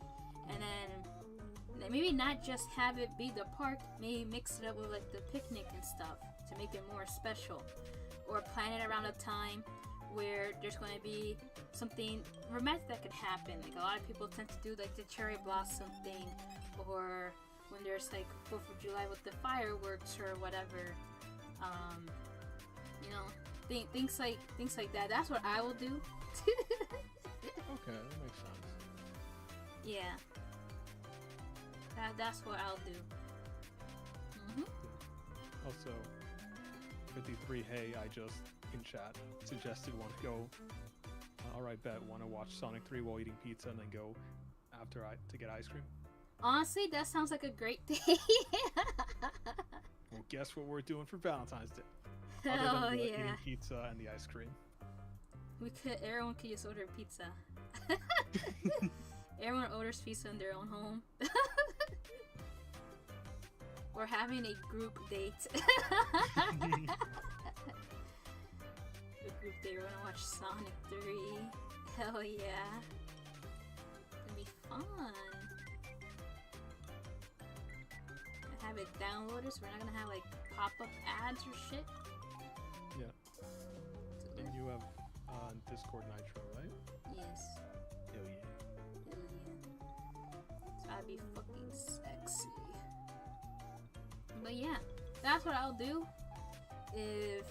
and then maybe not just have it be the park, maybe mix it up with like the picnic and stuff to make it more special, or plan it around a time where there's going to be something romantic that could happen. Like a lot of people tend to do like the cherry blossom thing, or when there's like 4th of July with the fireworks or whatever. You know, things like that. That's what I will do. Okay, that makes sense. Yeah. That's what I'll do. Also, 53, hey, I just in chat suggested want to go. Alright, bet, want to watch Sonic 3 while eating pizza and then go after to get ice cream? Honestly, that sounds like a great day. Well, guess what we're doing for Valentine's Day? Other Oh than the yeah. eating pizza and the ice cream. Everyone could just order pizza. Everyone orders pizza in their own home. We're having a group date. A group date. We're gonna watch Sonic 3. Hell yeah. It's gonna be fun. I have it downloaded so we're not gonna have like pop-up ads or shit. Yeah. And you have Discord Nitro, right? Yes. Hell yeah. Hell yeah. So I'd be fucking sexy. But yeah, that's what I'll do if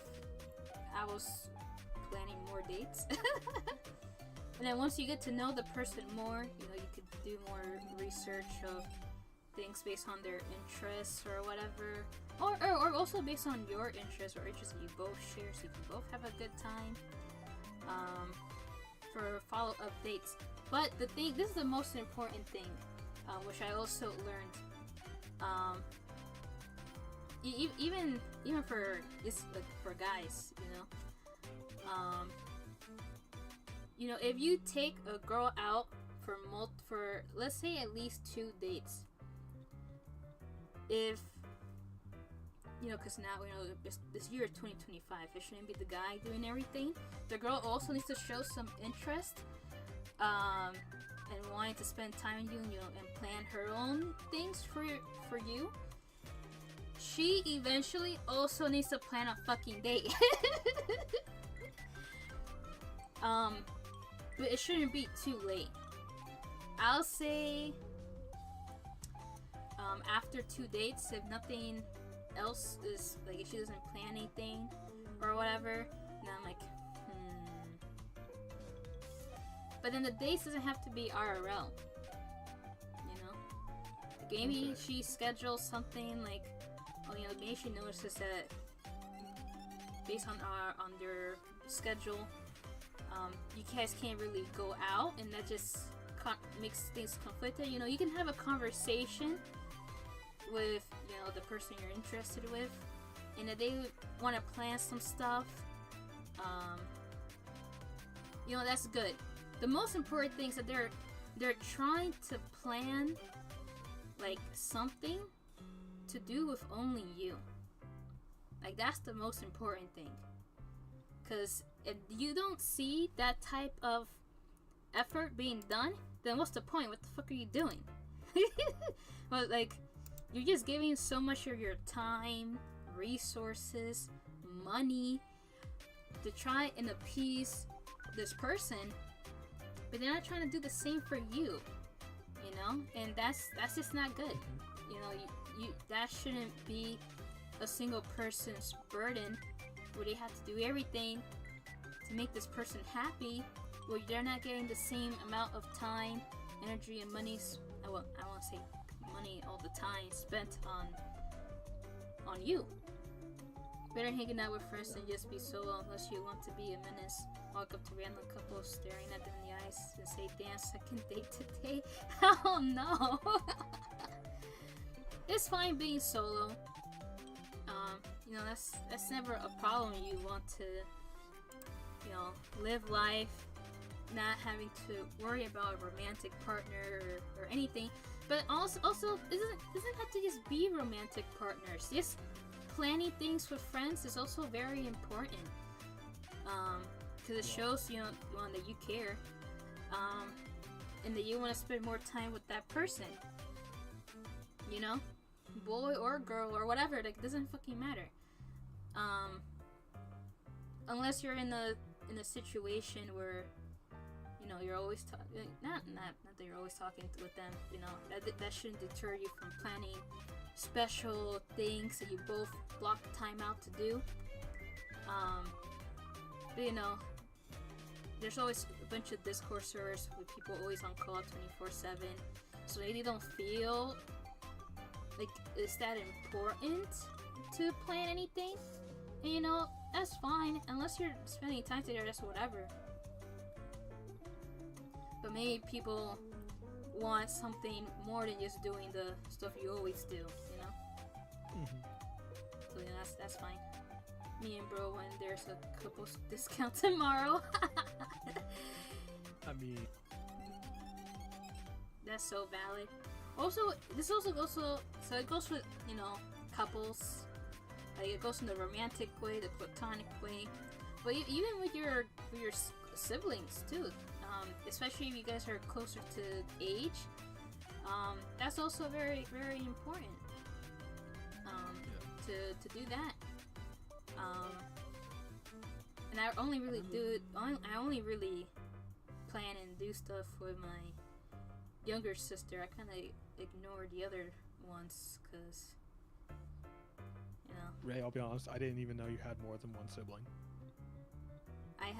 I was planning more dates. And then once you get to know the person more, you know, you could do more research of things based on their interests or whatever. Or also based on your interests or interests that you both share, so you can both have a good time. For follow-up dates. But this is the most important thing, which I also learned. Even for like for guys, you know, if you take a girl out for let's say at least 2 dates, if you know, because now, you know, this year 2025, it shouldn't be the guy doing everything. The girl also needs to show some interest, and wanting to spend time with you, and, you know, and plan her own things for you. She eventually also needs to plan a fucking date. But it shouldn't be too late. I'll say, after 2 dates, if nothing else is, like, if she doesn't plan anything or whatever, then I'm like, But then the dates doesn't have to be IRL, you know? Like maybe Okay. she schedules something like, oh, you know, maybe she notices that based on their schedule, you guys can't really go out, and that just makes things conflicted. You know, you can have a conversation with, you know, the person you're interested with, and if they want to plan some stuff, you know, that's good. The most important thing is that they're trying to plan like something to do with only you. Like, that's the most important thing. Because if you don't see that type of effort being done, then what's the point? What the fuck are you doing? Well, like, you're just giving so much of your time, resources, money to try and appease this person, but they're not trying to do the same for you, you know? And that's just not good. You know, you that shouldn't be a single person's burden where they have to do everything to make this person happy, where they're not getting the same amount of time, energy, and money. I won't say money all the time spent on you. Better hanging out with friends than just be solo, unless you want to be a menace. Walk up to random couples, staring at them in the eyes, and say, "Damn, second date today." Oh no. It's fine being solo. You know, that's never a problem. You want to, you know, live life, not having to worry about a romantic partner or anything. But also it doesn't have to just be romantic partners. Just planning things with friends is also very important. Because it shows one that you care, and that you want to spend more time with that person. You know, boy or girl or whatever. Like, it doesn't fucking matter. Unless you're in a situation where, you know, you're always not that you're always talking with them. You know, that shouldn't deter you from planning special things that you both block time out to do. But you know, there's always a bunch of Discord servers with people always on call 24/7, so they don't feel like it's that important to plan anything. And you know, that's fine, unless you're spending time together, that's whatever. But maybe people want something more than just doing the stuff you always do, you know? So yeah, that's fine. Me and bro, when there's a couples discount tomorrow. I mean, that's so valid. Also, this also goes so it goes with, you know, couples. Like, it goes in the romantic way, the platonic way, but even with your siblings too. Especially if you guys are closer to age, that's also very, very important. To do that. And I only really I only really plan and do stuff with my younger sister. I kind of ignore the other ones because, you know. Ray, I'll be honest, I didn't even know you had more than one sibling. I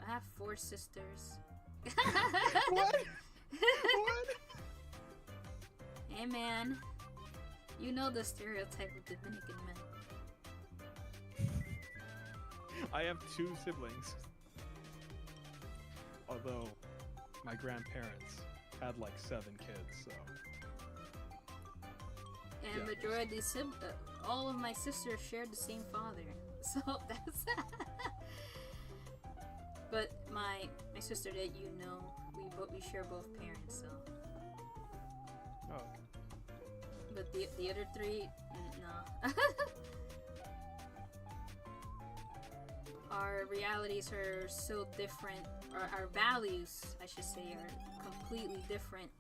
have 4 sisters. What? What? Hey man, you know the stereotype of Dominican men. I have 2 siblings. Although my grandparents had like 7 kids, so. And yeah. majority of all of my sisters shared the same father, so that's. But my sister that you know, we share both parents, so. Oh, okay. But the other 3, no. Our realities are so different, or our values, I should say, are completely different.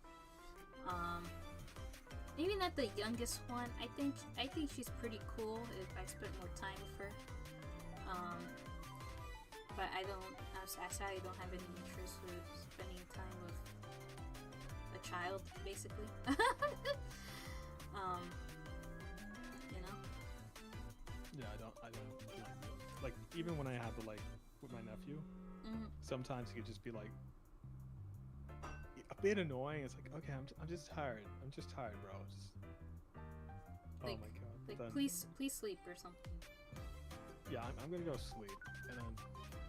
Maybe not the youngest one. I think she's pretty cool if I spent more time with her. But I sadly don't have any interest with spending time with a child, basically. You know? Yeah, I don't like even when I have to, like, with my nephew, sometimes he could just be like a bit annoying. It's like, okay, I'm just tired. I'm just tired, bro. Like, oh my god. Like, then, please sleep or something. Yeah, I'm gonna go sleep. And then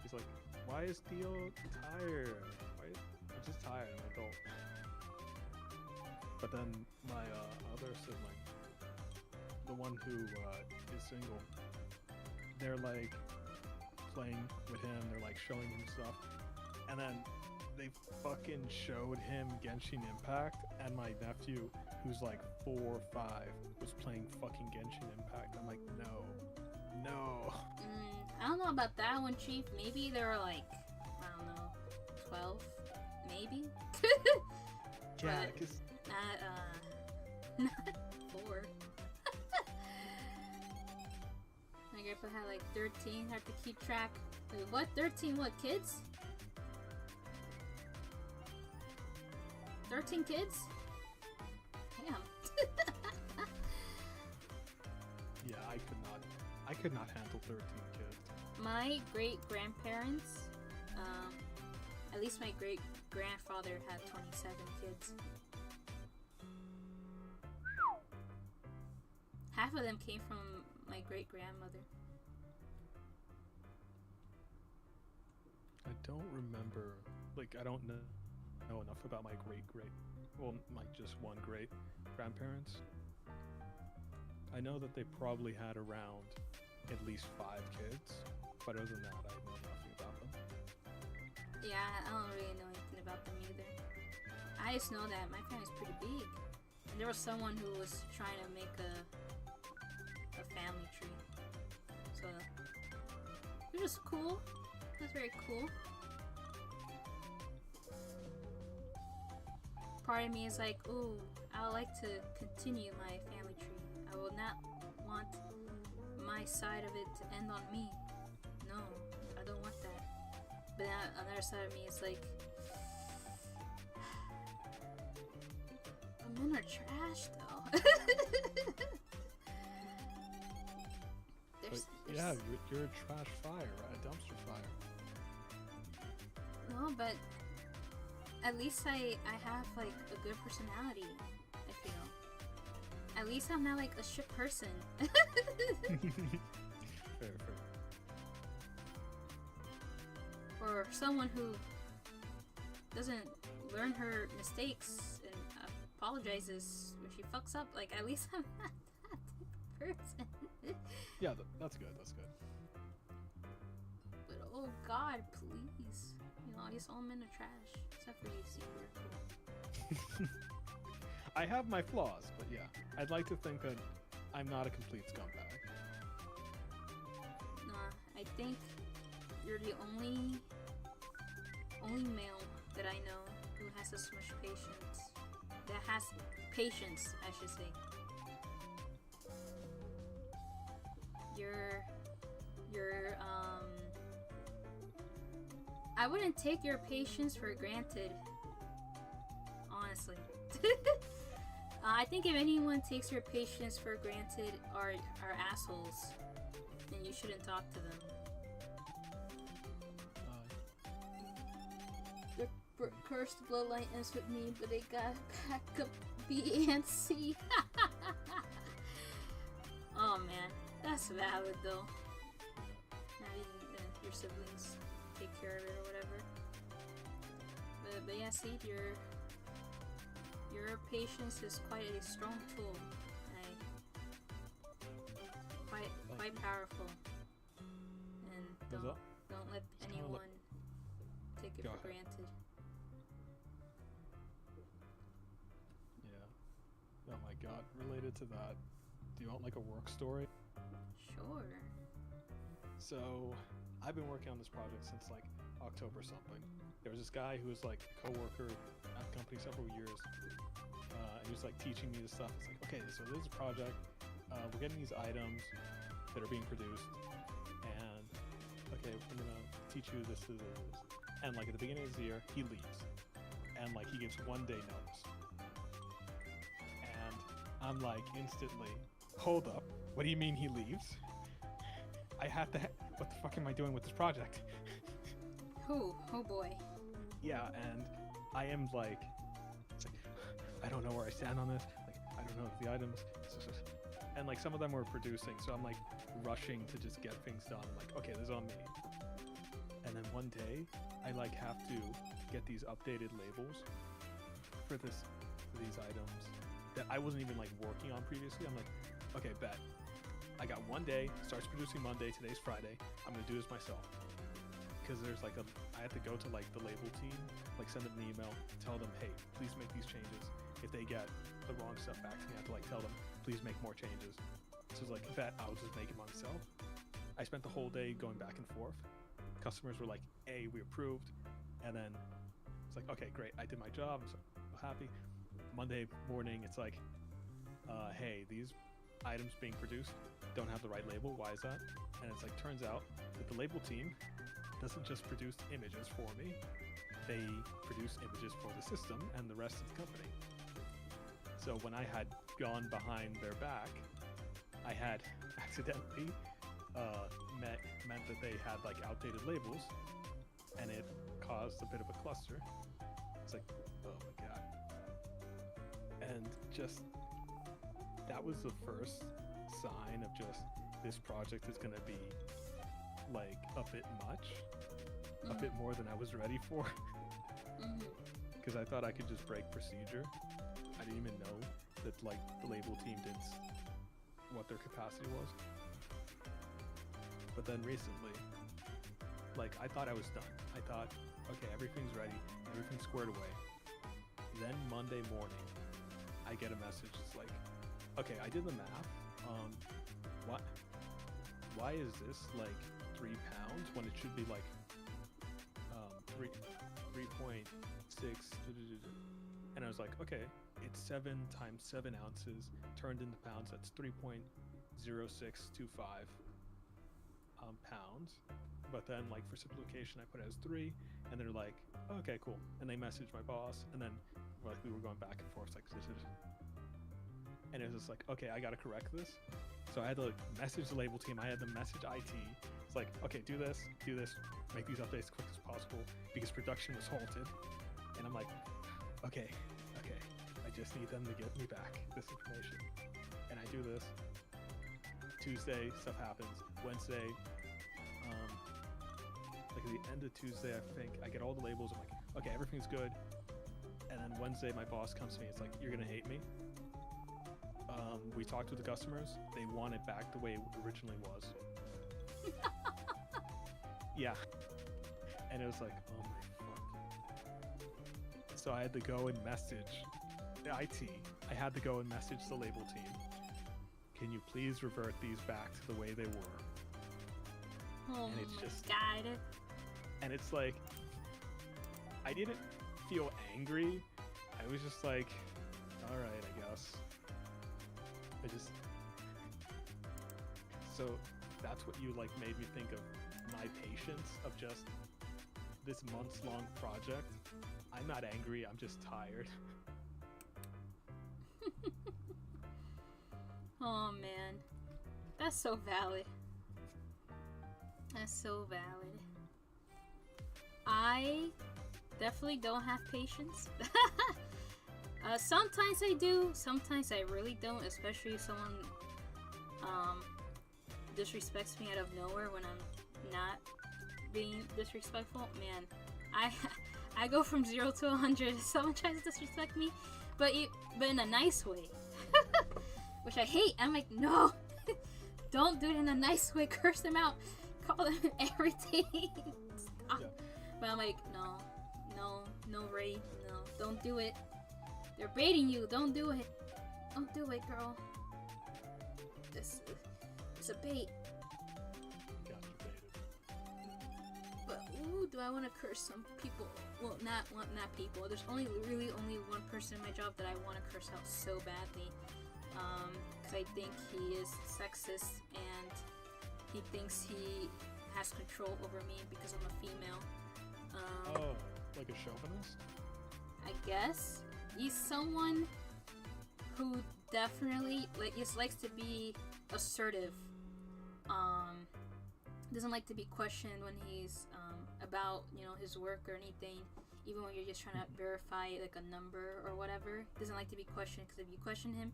he's like, why is Theo tired? I'm just tired. I'm like, oh. But then my other sibling, the one who is single, they're like playing with him. They're like showing him stuff, and then they fucking showed him Genshin Impact, and my nephew, who's like 4 or 5, was playing fucking Genshin Impact. I'm like, no. I don't know about that one, Chief. Maybe there were like, I don't know, 12, maybe. Yeah, But because not 4. My grandpa had like 13. Had to keep track. Wait, what? 13? What, kids? 13 kids? Damn. yeah, I could not handle 13 kids. My great grandparents, at least my great grandfather had 27 kids. Half of them came from my great grandmother. I don't remember, like, I don't know enough about my just one great grandparents. I know that they probably had around at least 5 kids, but other than that, I know nothing about them. Yeah, I don't really know anything about them either. I just know that my family's pretty big. And there was someone who was trying to make a family tree. So it was cool. It was very cool. Part of me is like, ooh, I would like to continue my family tree. I will not want my side of it to end on me. No, I don't want that. But then another side of me is like, men are trash though. Yeah, you're a trash fire, a dumpster fire. No, but at least I have like a good personality, I feel. At least I'm not like a shit person. Fair. Or someone who doesn't learn her mistakes and apologizes when she fucks up. Like, at least I'm not that type of person. Yeah, that's good. But oh god, please. You know, I guess all men are trash. Except for you, Steve. You're cool. I have my flaws, but yeah, I'd like to think that I'm not a complete scumbag. Nah, I think you're the only male that I know who has this much patience. That has patience, I should say. I wouldn't take your patience for granted, honestly. I think if anyone takes your patience for granted are assholes, then you shouldn't talk to them. The cursed bloodline ends with me, but they got back up B and C. Oh man, that's valid though. Having your siblings take care of it or whatever. But yeah, see, your patience is quite a strong tool. Quite powerful. And don't let anyone take it for granted. Oh my god, related to that, do you want like a work story? Sure. So, I've been working on this project since like October something. There was this guy who was like a co-worker at the company several years, and he was like teaching me this stuff. It's like, okay, so this is a project, we're getting these items that are being produced, and okay, I'm gonna teach you this. And like at the beginning of the year, he leaves, and like he gives 1 day notice. I'm like instantly, hold up, what do you mean he leaves? I have to, what the fuck am I doing with this project? Oh boy. Yeah, and I am like, it's like, I don't know where I stand on this, like, I don't know if the items, and like some of them were producing, so I'm like rushing to just get things done. I'm like, okay, this is on me. And then one day, I like have to get these updated labels for these items that I wasn't even like working on previously. I'm like, okay, bet. I got 1 day, starts producing Monday, today's Friday. I'm gonna do this myself. Because there's like I have to go to like the label team, like send them an email, tell them, hey, please make these changes. If they get the wrong stuff back to me, I have to like tell them, please make more changes. So it's like, bet I'll just make it myself. I spent the whole day going back and forth. Customers were like, hey, we approved. And then it's like, okay, great, I did my job, I'm so happy. Monday morning, it's like, hey, these items being produced don't have the right label. Why is that? And it's like, turns out that the label team doesn't just produce images for me, they produce images for the system and the rest of the company. So when I had gone behind their back, I had accidentally meant that they had like outdated labels, and it caused a bit of a cluster. It's like, oh my god. And just, that was the first sign of just, this project is going to be like a bit much, a bit more than I was ready for. Because I thought I could just break procedure. I didn't even know that like the label team did what their capacity was. But then recently, like I thought I was done. I thought, okay, everything's ready, everything's squared away. Then Monday morning, I get a message. It's like, okay, I did the math. why is this like 3 pounds when it should be like 3.6? And I was like, okay, it's 7 times 7 ounces turned into pounds. That's 3.0625 pounds. But then, like, for simplification, I put it as 3, and they're like, okay, cool. And they messaged my boss, and then like we were going back and forth, like, and it was just like, okay, I gotta correct this. So I had to like, message the label team. I had to message IT. It's like, okay, do this, make these updates as quick as possible because production was halted. And I'm like, okay, I just need them to get me back this information. And I do this. Tuesday, stuff happens. Wednesday, like at the end of Tuesday, I think I get all the labels. I'm like, okay, everything's good. And then Wednesday, my boss comes to me. It's like, you're gonna hate me. We talked with the customers. They want it back the way it originally was. Yeah. And it was like, oh my fuck. So I had to go and message the IT. I had to go and message the label team. Can you please revert these back to the way they were? Oh and it's my just, god. And it's like, I didn't feel angry. I was just like, all right, I guess. So that's what you like made me think of my patience of just this months-long project. I'm not angry, I'm just tired. Oh man, that's so valid. That's so valid. I definitely don't have patience. Sometimes I do, sometimes I really don't, especially if someone disrespects me out of nowhere when I'm not being disrespectful. Man, I go from 0 to 100 if someone tries to disrespect me, but in a nice way. Which I hate. I'm like, no, don't do it in a nice way. Curse them out, call them everything. Stop. Yeah. But I'm like, no, Ray, no, don't do it. They're baiting you. Don't do it. Don't do it, girl. This is a bait. Got you baited. But ooh, do I want to curse some people? Well, not people. There's only one person in my job that I want to curse out so badly. Because I think he is sexist and he thinks he has control over me because I'm a female. Oh, like a chauvinist? I guess he's someone who definitely likes to be assertive. Doesn't like to be questioned when he's about his work or anything. Even when you're just trying to verify like a number or whatever, doesn't like to be questioned because if you question him,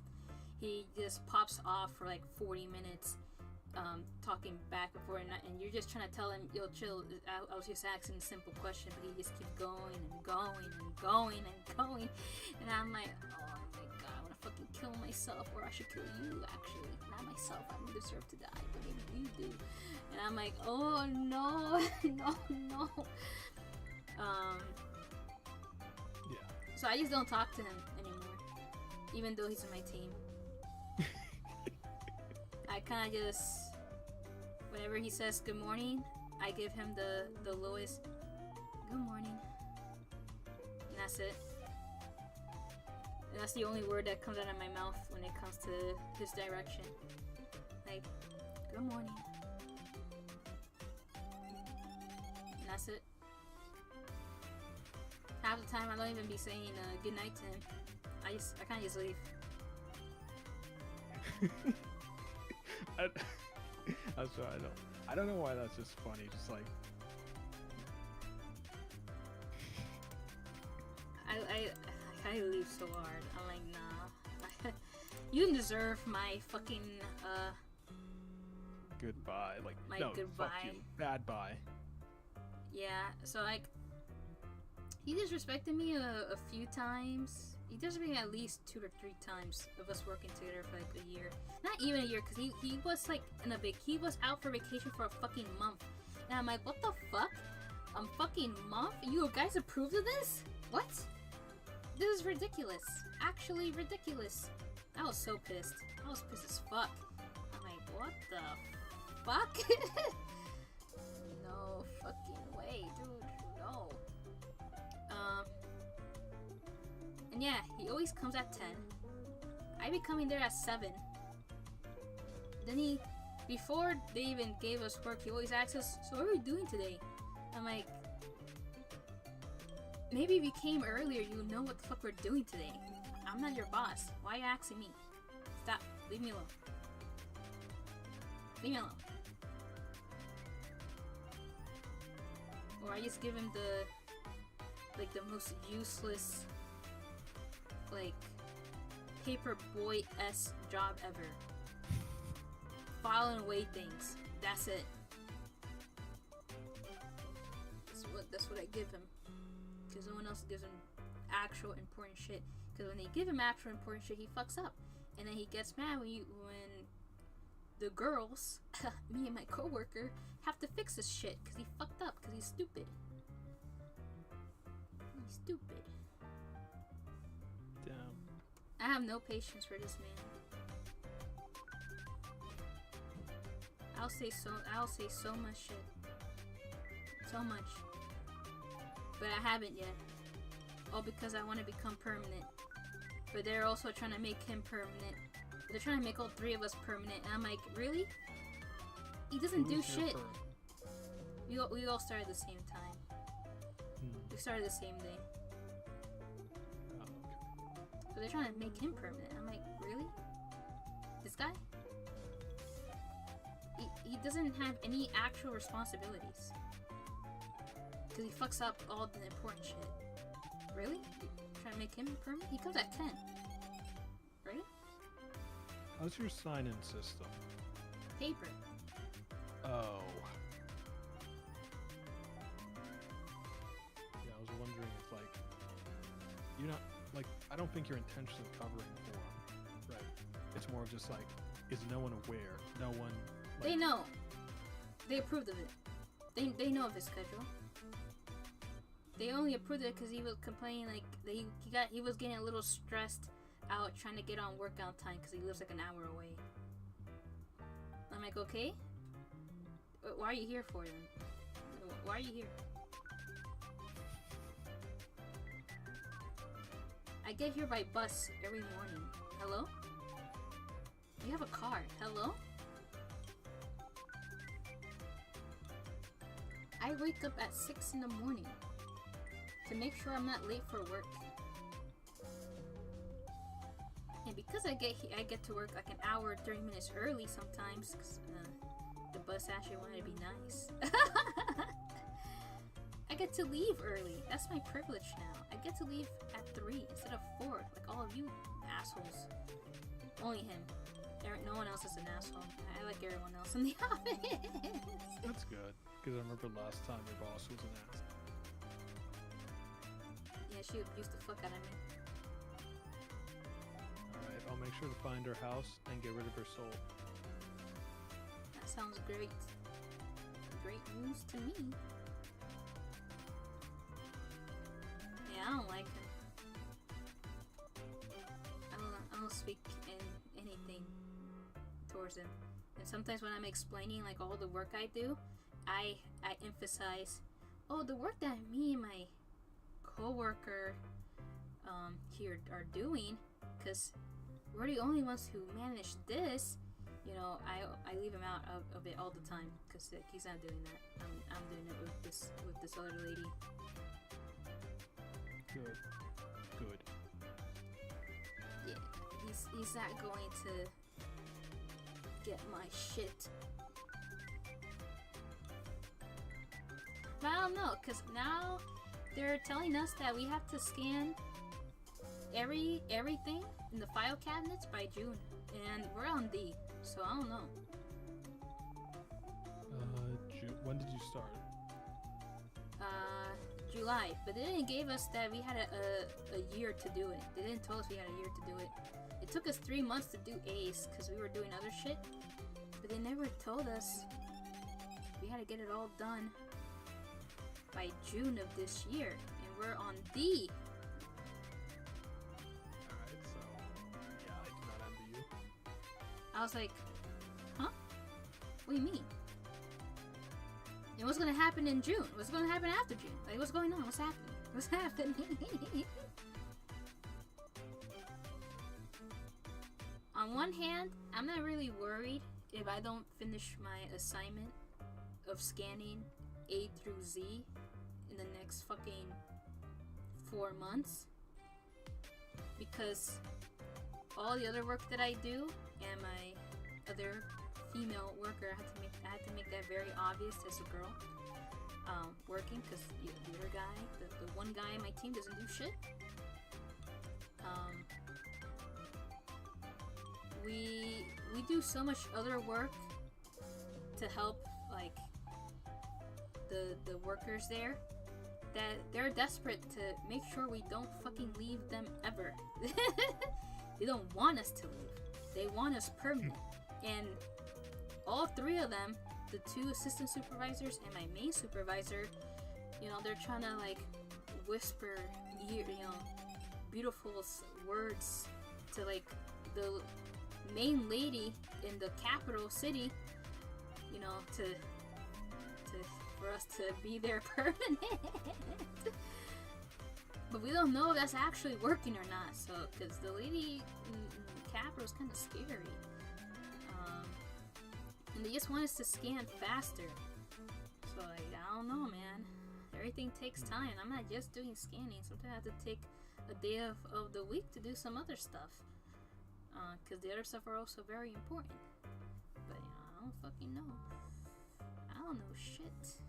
he just pops off for like 40 minutes. Talking back and forth, and you're just trying to tell him, yo, chill, I was just asking a simple question, but he just keeps going and going and going and going, and I'm like, oh my god, I want to fucking kill myself, or I should kill you, actually, not myself, I don't deserve to die, but maybe you do, and I'm like, oh no, no. Yeah. So I just don't talk to him anymore, even though he's on my team. I kind of just, whenever he says good morning, I give him the lowest good morning, and that's it. And that's the only word that comes out of my mouth when it comes to his direction. Like, good morning, and that's it. Half the time I don't even be saying good night to him. I kind of just leave. I'm sorry, I don't know why that's just funny. Just like I leave so hard. I'm like, nah. You deserve my fucking goodbye. Like my no, goodbye. fuck you. Bad bye. Yeah. So like, he disrespected me a few times. He disrespected me at least 2 or 3 times of us working together for like a year. Not even a year, because he was like he was out for vacation for a fucking month. And I'm like, what the fuck? Fucking month? You guys approved of this? What? This is ridiculous. Actually ridiculous. I was so pissed. I was pissed as fuck. I'm like, like, what the fuck? No fucking way, dude. No. And yeah, he always comes at 10. I be coming there at 7. Then before they even gave us work, he always asks us, so what are we doing today? I'm like, maybe if you came earlier, you would know what the fuck we're doing today. I'm not your boss. Why are you asking me? Stop. Leave me alone. Leave me alone. Or I just give him the most useless, like, paper boy-esque job ever. File and weigh things. That's it. That's what I give him. Because no one else gives him actual important shit. Because when they give him actual important shit, he fucks up. And then he gets mad when the girls, me and my coworker, have to fix this shit. Because he fucked up. Because he's stupid. He's stupid. Damn. I have no patience for this man. I'll say so much shit. So much. But I haven't yet. All because I want to become permanent. But they're also trying to make him permanent. They're trying to make all 3 of us permanent. And I'm like, really? He doesn't do shit. We all started the same time. We started the same day. Oh, okay. So they're trying to make him permanent. I'm like, really? This guy? He doesn't have any actual responsibilities. Because he fucks up all the important shit. Really? You're trying to make him permanent? He comes at 10. Right? How's your sign-in system? Paper. Oh. Yeah, I was wondering if, like, you're not, like, I don't think you're intentionally covering for him, right? It's more of just, like, is no one aware? No one, like... They know. They approved of it. They know of his schedule. They only approved it because he was complaining, like, he was getting a little stressed out trying to get on workout time because he lives like an hour away. I'm like, okay, why are you here for then? Why are you here? I get here by bus every morning. Hello? You have a car. Hello? I wake up at 6 in the morning to make sure I'm not late for work. And because I get to work like an hour, 30 minutes early sometimes, because the bus actually wanted to be nice. I get to leave early. That's my privilege now. I get to leave at 3 instead of 4, like all of you assholes. Only him. No one else is an asshole. I like everyone else in the office. That's good, because I remember last time your boss was an ass. Yeah, she abused the fuck out of me. Alright, I'll make sure to find her house and get rid of her soul. That sounds great. Great news to me. Yeah, I don't like him. I don't speak in anything towards him. And sometimes when I'm explaining like all the work I do, I emphasize, oh, the work that me and my co-worker here are doing, because we're the only ones who manage this. You know, I leave him out of it all the time because he's not doing that. I'm doing it with this other lady. Good. Good. Yeah, he's not going to get my shit. But I don't know, because now they're telling us that we have to scan everything in the file cabinets by June, and we're on D, so I don't know. June. When did you start? July, but they didn't give us that we had a year to do it. They didn't tell us we had a year to do it. It took us 3 months to do ACE because we were doing other shit, but they never told us we had to get it all done by June of this year, and we're on D. Alright, so yeah, I do not envy you. I was like, huh? What do you mean? And what's gonna happen in June? What's gonna happen after June? Like, what's going on? What's happening? What's happening? On one hand, I'm not really worried if I don't finish my assignment of scanning A through Z in the next fucking 4 months, because all the other work that I do and my other female worker, I had to make that very obvious as a girl working, because the other guy, the one guy on my team doesn't do shit. We do so much other work to help, like, the workers there, that they're desperate to make sure we don't fucking leave them ever. They don't want us to leave. They want us permanent. And all 3 of them, the 2 assistant supervisors and my main supervisor, you know, they're trying to, like, whisper, you know, beautiful words to, like, the main lady in the capital city, you know, for us to be there permanent. But we don't know if that's actually working or not, so, because the lady in the capital is kind of scary. And they just want us to scan faster. So, like, I don't know, man. Everything takes time. I'm not just doing scanning. Sometimes I have to take a day of the week to do some other stuff. Because the other stuff are also very important. But, you know, I don't fucking know. I don't know shit.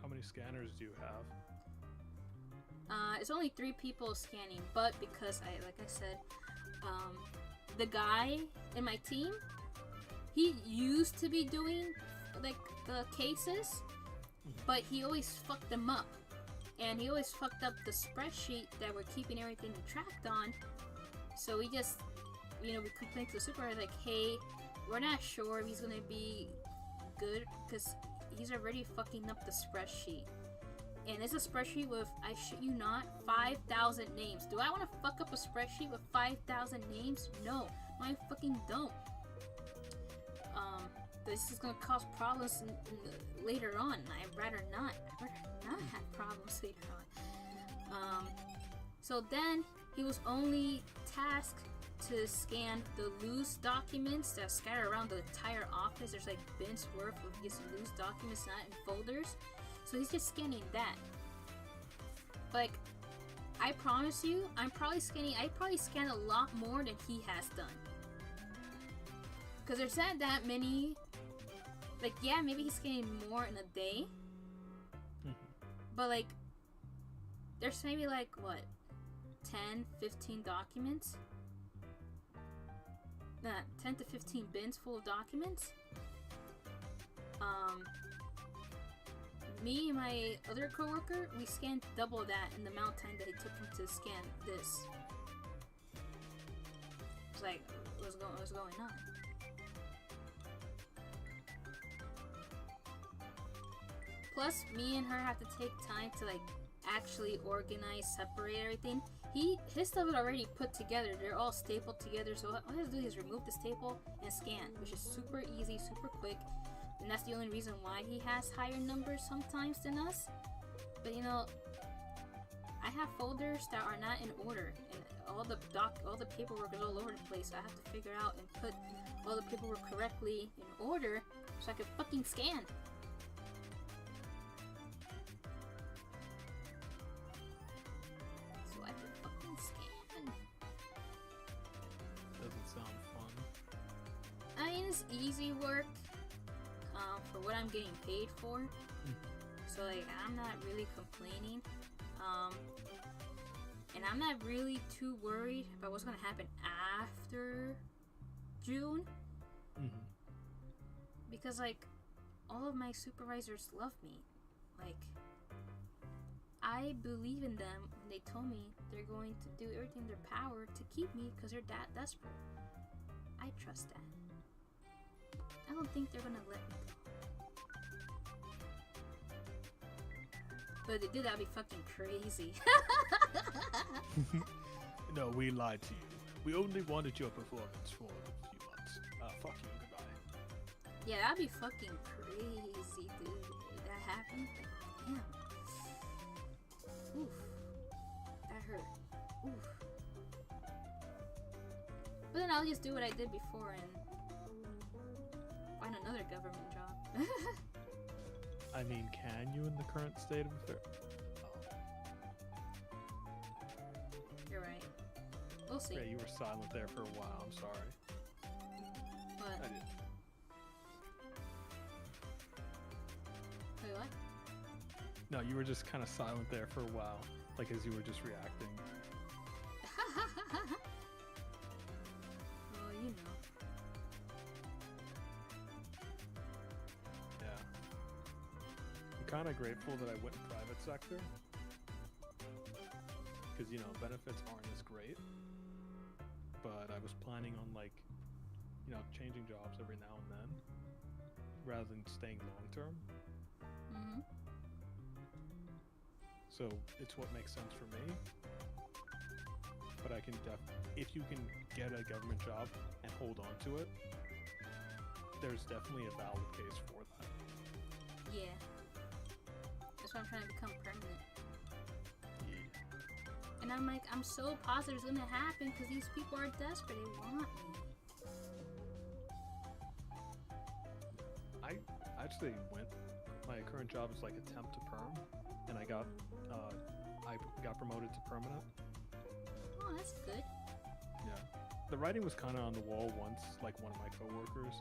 How many scanners do you have? It's only 3 people scanning, but because like I said, the guy in my team, he used to be doing, like, the cases, but he always fucked them up. And he always fucked up the spreadsheet that we're keeping everything tracked on. So we just, you know, we complained to the supervisor, like, hey, we're not sure if he's gonna be good, because he's already fucking up the spreadsheet. And it's a spreadsheet with, I shit you not, 5,000 names. Do I want to fuck up a spreadsheet with 5,000 names? No, I fucking don't. This is gonna cause problems later on. I'd rather not. I'd rather not have problems later on. So then he was only tasked to scan the loose documents that scatter around the entire office. There's like bins worth of just loose documents, not in folders. So he's just scanning that. Like, I promise you, I probably scan a lot more than he has done. Because there's not that many. Like, yeah, maybe he's scanning more in a day. But, like, there's maybe, like, what, 10, 15 documents? Nah, 10 to 15 bins full of documents. Me and my other coworker, we scanned double that in the amount of time that it took him to scan this. It's like, what's going on? Plus, me and her have to take time to, like, actually organize, separate everything. His stuff is already put together. They're all stapled together. So all he has to do is remove the staple and scan, which is super easy, super quick. And that's the only reason why he has higher numbers sometimes than us. But, you know, I have folders that are not in order, and all the paperwork is all over the place. So I have to figure out and put all the paperwork correctly in order so I can fucking scan. I mean, it's easy work for what I'm getting paid for. So, like, I'm not really complaining. And I'm not really too worried about what's gonna happen after June. Because, like, all of my supervisors love me. Like, I believe in them when they told me they're going to do everything in their power to keep me because they're that desperate. I trust that. I don't think they're gonna let me go. But if they did, that'd be fucking crazy. No, we lied to you. We only wanted your performance for a few months. Fuck you, goodbye. Yeah, that'd be fucking crazy, dude. If that happened, damn. Oof. That hurt. Oof. But then I'll just do what I did before and find another government job. I mean, can you in the current state of affairs? You're right. We'll see. Yeah, you were silent there for a while. I'm sorry. What? I did. Wait, what? No, you were just kind of silent there for a while, like as you were just reacting. Oh, you know. Yeah. I'm kind of grateful that I went in private sector. Because, you know, benefits aren't as great. But I was planning on, like, you know, changing jobs every now and then. Rather than staying long term. Mm-hmm. So it's what makes sense for me. But I can if you can get a government job and hold on to it, there's definitely a valid case for that. Yeah. That's why I'm trying to become permanent. Yeah. And I'm like, I'm so positive it's gonna happen because these people are desperate. They want me. I actually went. My current job is like a temp to perm, and I got promoted to permanent. Oh, that's good. Yeah. The writing was kind of on the wall once, like one of my coworkers,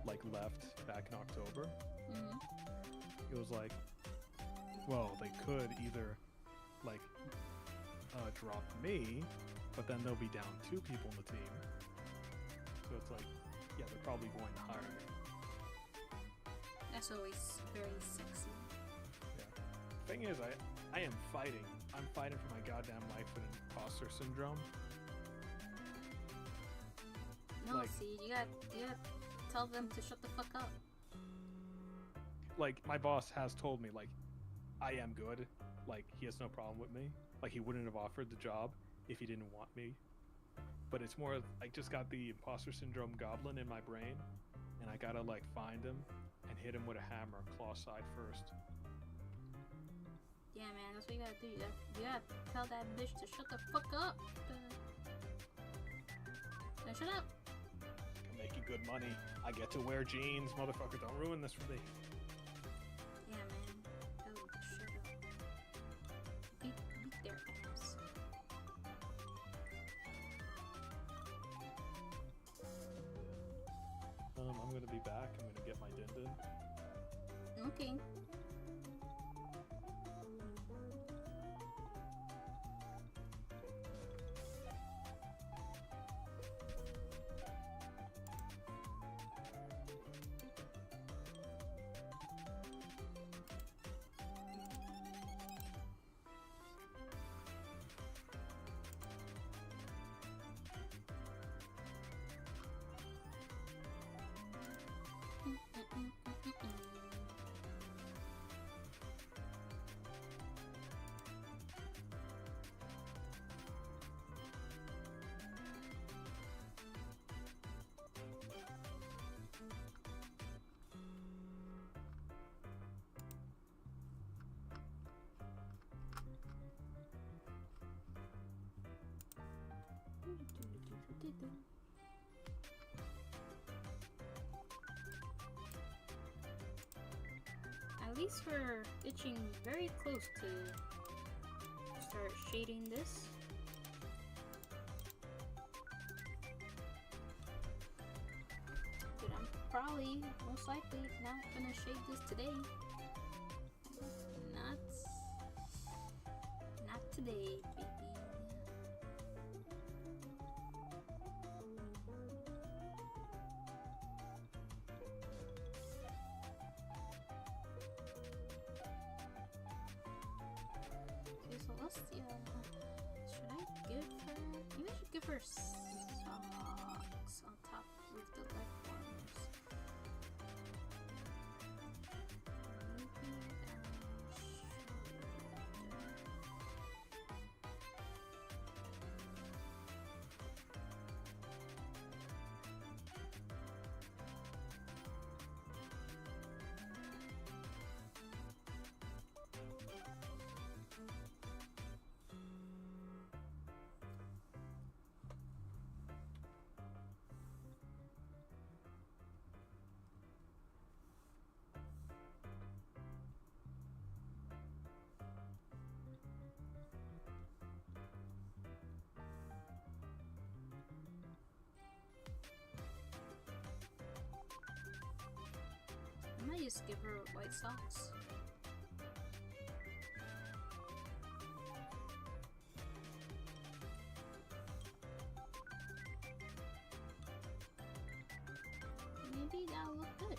like left back in October. Mm-hmm. It was like, well, they could either like drop me, but then they'll be down 2 people in the team. So it's like, yeah, they're probably going to hire me. That's always very sexy. Yeah. Thing is, I am fighting. I'm fighting for my goddamn life with imposter syndrome. No, Like- see, you gotta tell them to shut the fuck up. Like, my boss has told me, like, I am good. Like, he has no problem with me. Like, he wouldn't have offered the job if he didn't want me. But it's more, I just got the imposter syndrome goblin in my brain, and I gotta, like, find him and hit him with a hammer, claw side first. Yeah, man, that's what you gotta do. You gotta tell that bitch to shut the fuck up. Now shut up. I'm making good money. I get to wear jeans. Motherfucker, don't ruin this for me. Yeah, man. Tell them to shut up. Beat their ass. I'm gonna be back. I'm gonna get my din-din. Okay. At least we're itching very close to start shading this. But I'm probably, most likely, not gonna shade this today. Not today, baby. Sealestia. Should I give her? Maybe I should give her socks on top with the leg warmers. Maybe I should. just give her white socks. Maybe that'll look good.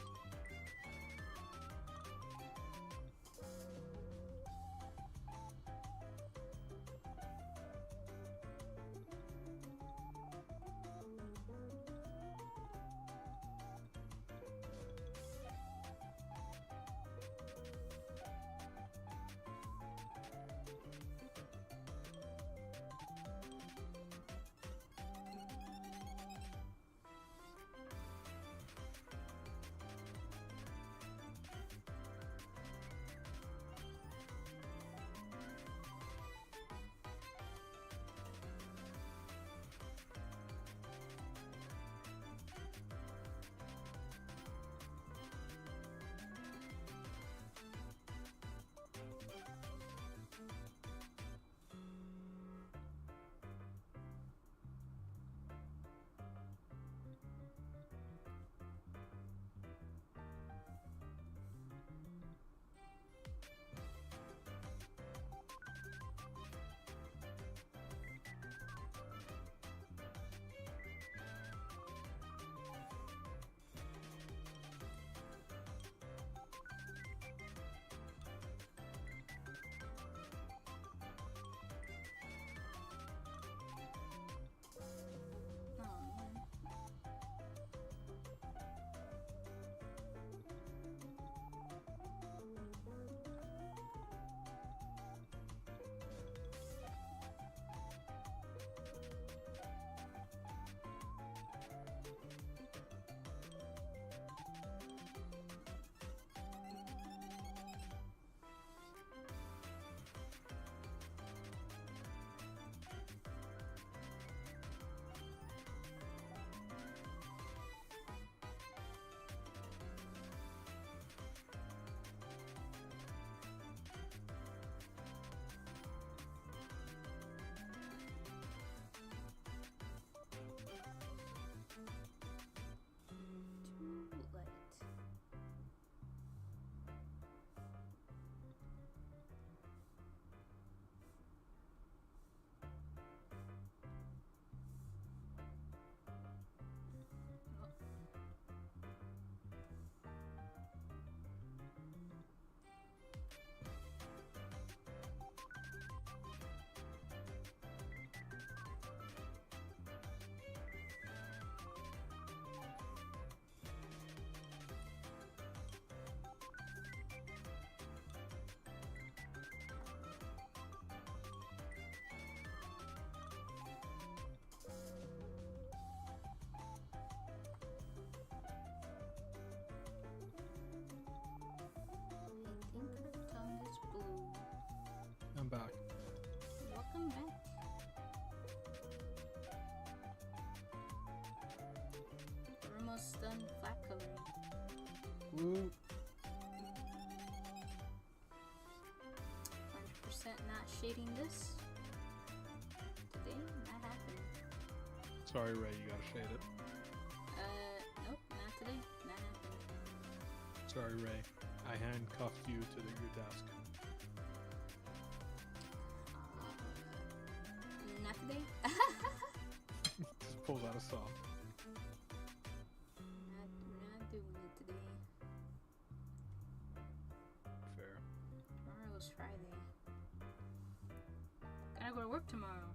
I'm back. Welcome back. We're almost done flat coloring. Woo. 100% not shading this. Today, not happening. Sorry, Ray, you gotta shade it. Nope, not today. Not happening. Sorry, Ray. I handcuffed you to your desk. Not today. Just pulls out a saw. Not doing it today. Fair. Tomorrow's Friday. Gotta go to work tomorrow.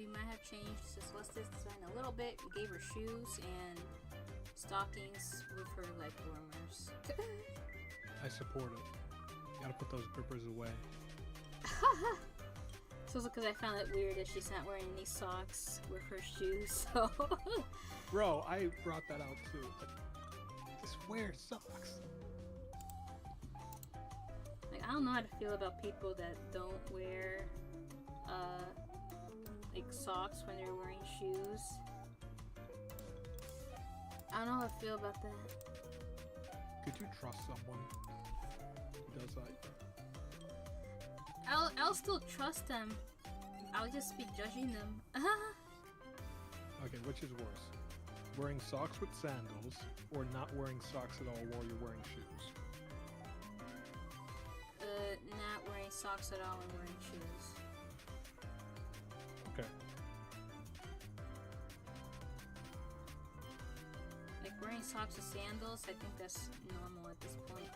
we might have changed Sealestia's design a little bit. We gave her shoes and stockings with her leg warmers. I support it. You gotta put those grippers away. It's also because I found it weird that she's not wearing any socks with her shoes, so... Bro, I brought that out too. Like, just wear socks. Like, I don't know how to feel about people that don't wear, like, socks when they're wearing shoes. I don't know how I feel about that. Could you trust someone who does that? I'll still trust them. I'll just be judging them. Okay, which is worse? Wearing socks with sandals or not wearing socks at all while you're wearing shoes? Not wearing socks at all and wearing shoes. Okay. Like wearing socks with sandals, I think that's normal at this point.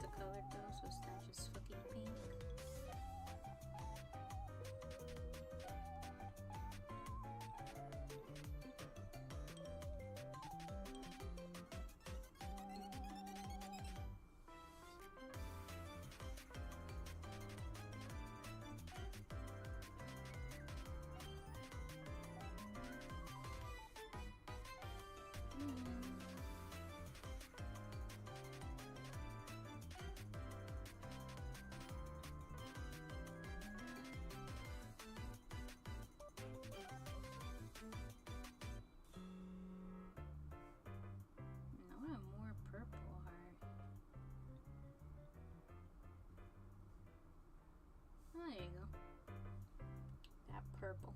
The color though, so it's not just fucking pink. Oh, there you go. That purple.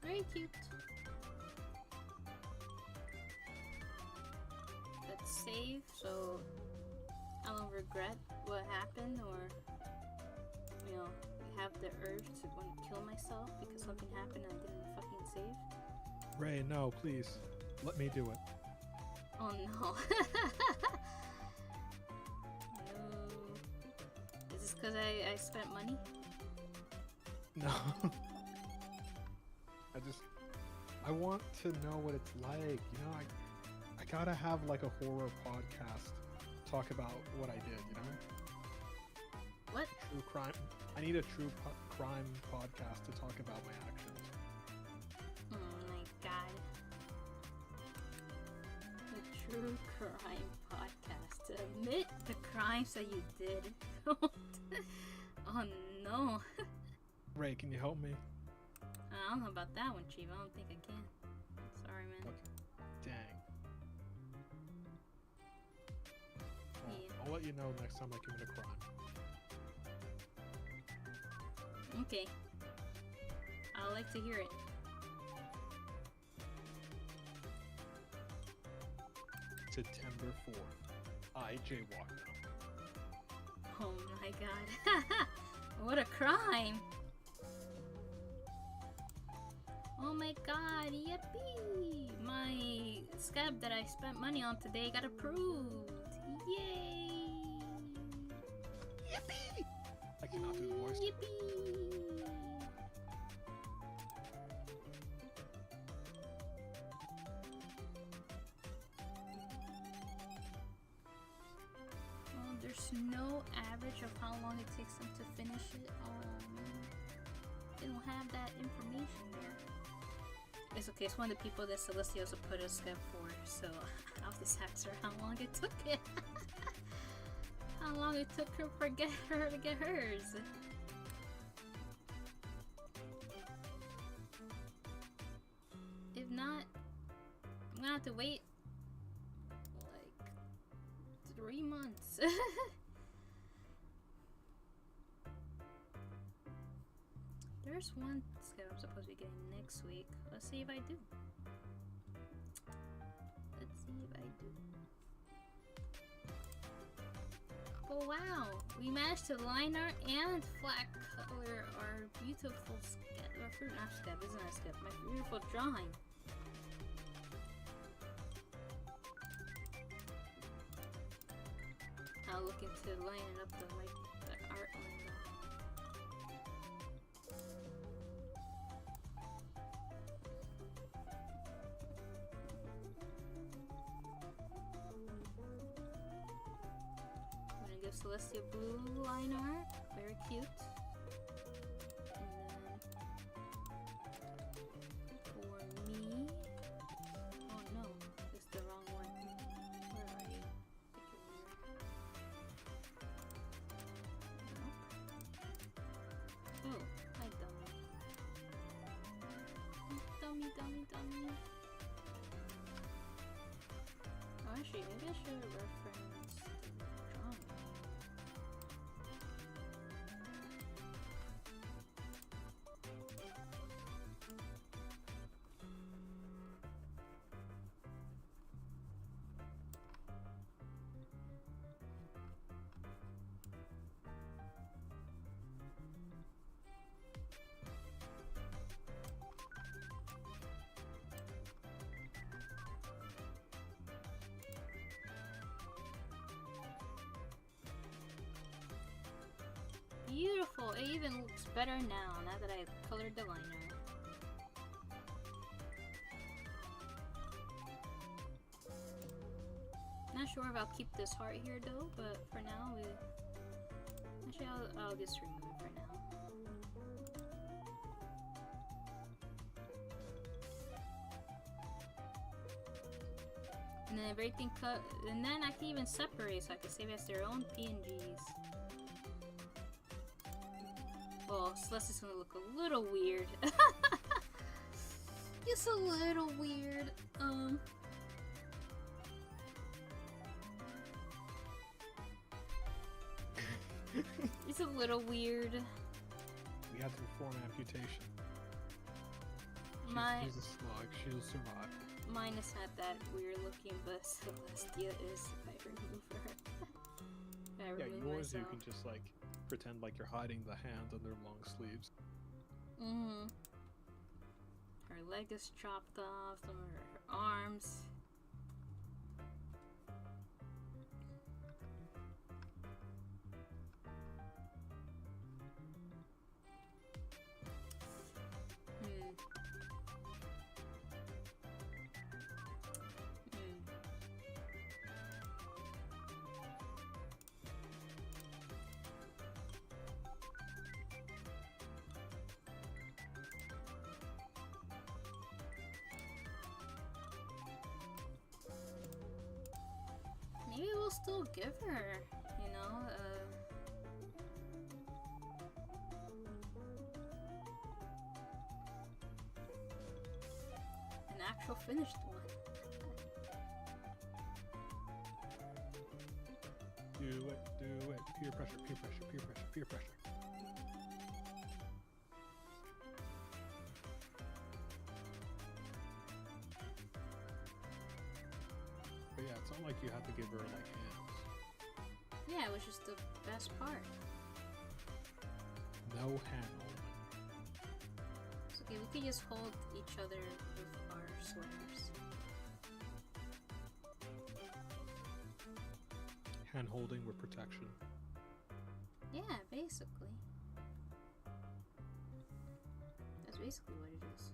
Very cute. Let's save so I don't regret what happened or, you know, have the urge to want to kill myself because something happened and I didn't fucking save. Ray, no, please. Let me do it. Oh no. No. Is this because I spent money? No. I want to know what it's like. You know, I gotta have like a horror podcast talk about what I did, you know? What? True crime. I need a true crime podcast to talk about my actions. Oh my god. A true crime podcast to admit the crimes that you did. Oh no. Ray, can you help me? I don't know about that one, Chief. I don't think I can. Sorry, man. Okay. Dang. Well, Yeah. I'll let you know next time I commit a crime. Okay. I'd like to hear it. September 4th. I jaywalk now. Oh my god. What a crime! Oh my god, yippee! My scab that I spent money on today got approved! Yay! Yippee! I cannot do the voice. Yippee! Oh, there's no average of how long it takes them to finish it. They don't have that information there. It's okay, it's one of the people that Sealestia also put a step for, so I'll just ask her how long it took it. How long it took her to get hers. If not, I'm gonna have to wait like 3 months. There's one schedule I'm supposed to be getting next week. Let's see if I do. Let's see if I do. Oh wow! We managed to line art and flat color our beautiful fruit, not sketch, isn't a sketch, my beautiful drawing. I'll look into lining up the art line. Sealestia blue line art, very cute. And then for me, oh no, it's the wrong one. Where are you? Nope. Oh, hi dummy. Dummy. Oh, actually, maybe I should reference the drawing. Beautiful! It even looks better now that I colored the liner. Not sure if I'll keep this heart here though, but for now actually I'll just remove it for now. And then everything cut, and then I can even separate so I can save as their own PNGs. Well, Sealestia's gonna look a little weird. Just a little weird. It's a little weird. We have to perform amputation. She's a slug. She'll survive. Mine is not that weird looking, but Sealestia is if I remove her. Yours you can just like pretend like you're hiding the hand under long sleeves. Her leg is chopped off, some of her arms. Maybe we'll still give her, you know, an actual finished one. Do it. Peer pressure. But yeah, it's not like you have to give her like hands. Yeah, which is the best part. No hand holding. It's okay, we can just hold each other with our sweaters. Hand holding with protection. Yeah, basically. That's basically what it is.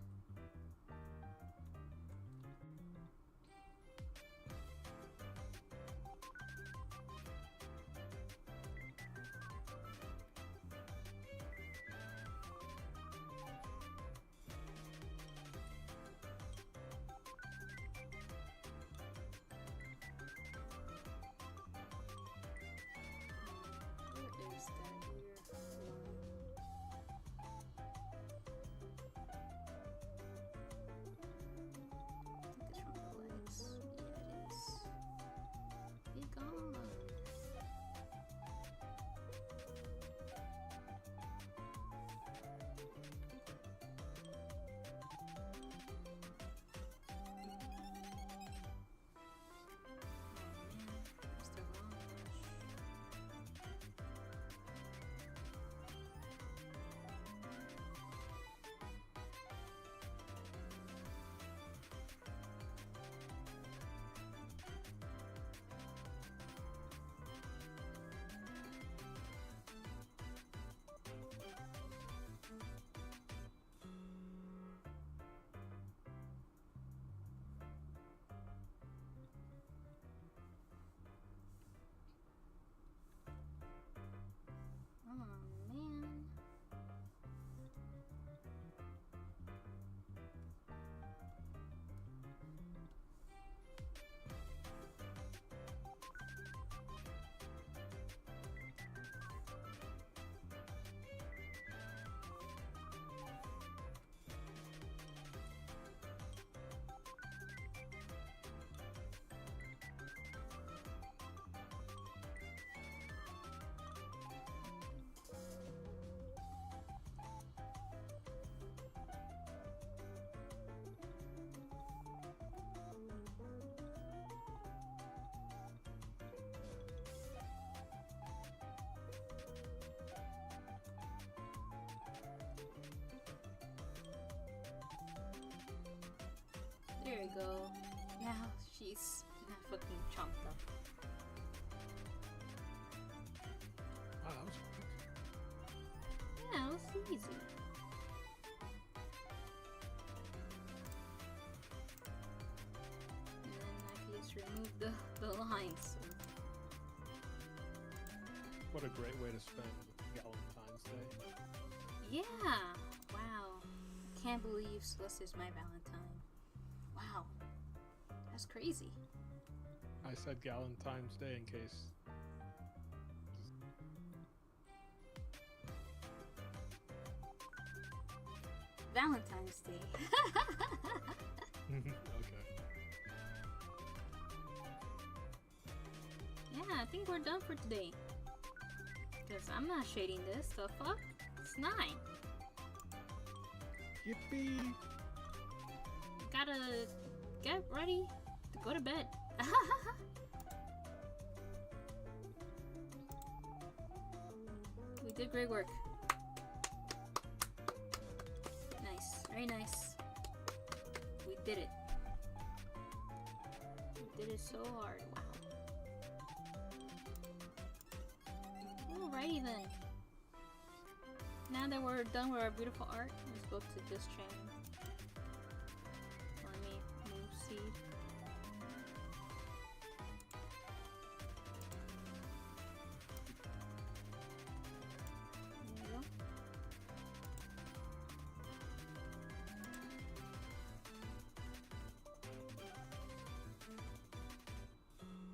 we go. Yeah, she's not fucking chomped up. Wow, that was Yeah, it was easy. And then I can just remove the lines. So. what a great way to spend Valentine's Day. Yeah! Wow. Can't believe Celestia's my Valentine. Wow. That's crazy. I said Valentine's Day in case. Valentine's Day. Okay. Yeah, I think we're done for today. Because I'm not shading this. The fuck? It's 9. Yippee! Gotta get ready to go to bed. We did great work. Nice, very nice. We did it. We did it so hard. Wow. Alrighty then. Now that we're done with our beautiful art, let's go to this chain. Let me move seed. There you go.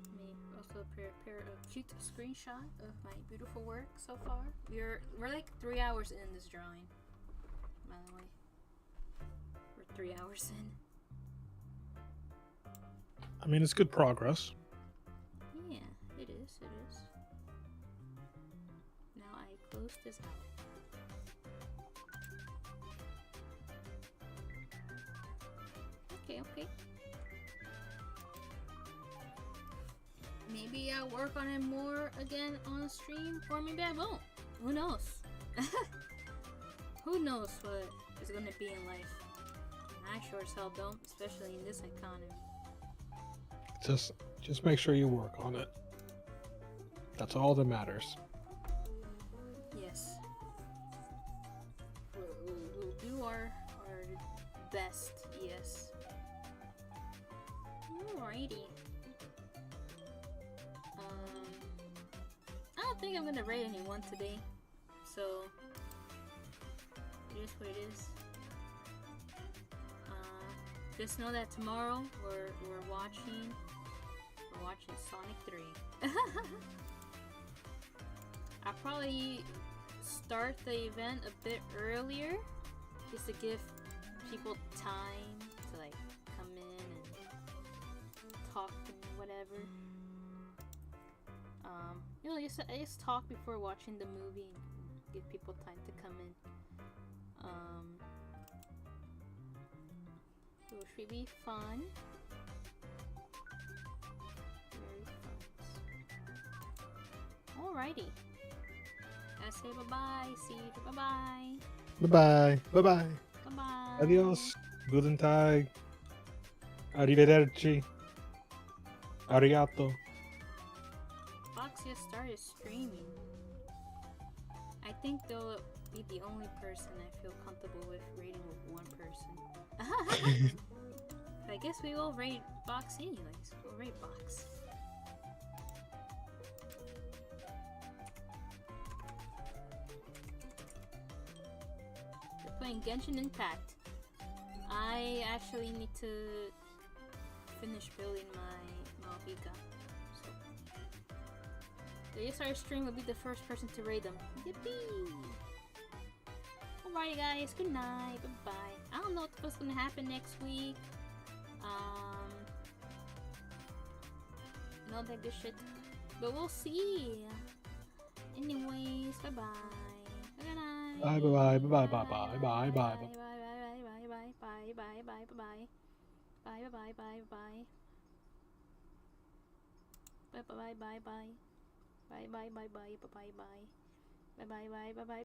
Let me also prepare a cute screenshot of my beautiful work so far. We're like 3 hours in this drawing. By the way, we're 3 hours in. I mean, it's good progress. Yeah, it is. It is. Now I close this out. Okay. Maybe I'll work on it more again on stream, or maybe I won't. Who knows? Who knows what is gonna be in life? I sure as hell don't, especially in this economy. Just make sure you work on it. That's all that matters. Yes. We'll do our best, yes. Alrighty. I don't think I'm gonna rate anyone today, so it is what it is. Just know that tomorrow we're watching Sonic 3. I'll probably start the event a bit earlier, just to give people time to like come in and talk and whatever. You know, just talk before watching the movie and give people time to come in. So it should be fun. Very fun. Alrighty. I say bye-bye. See you. Bye-bye. Bye-bye. Bye-bye. Bye-bye. Adios. Guten Tag. Arrivederci. Arigato. Fox just started streaming. I think they'll be the only person I feel comfortable with rating with one person. I guess we will rate Box anyways. We'll rate Box. We're playing Genshin Impact. I actually need to finish building my Malvika. So the SR stream will be the first person to raid them. Yippee! Alrighty guys, good night, bye bye. I don't know what's gonna happen next week. And all that good shit. But we'll see. Anyways, bye bye. Good night. Bye bye bye bye bye bye bye bye bye. Bye bye bye bye. Bye bye bye bye. Bye bye bye bye. Bye bye bye bye bye bye. Bye bye bye bye bye.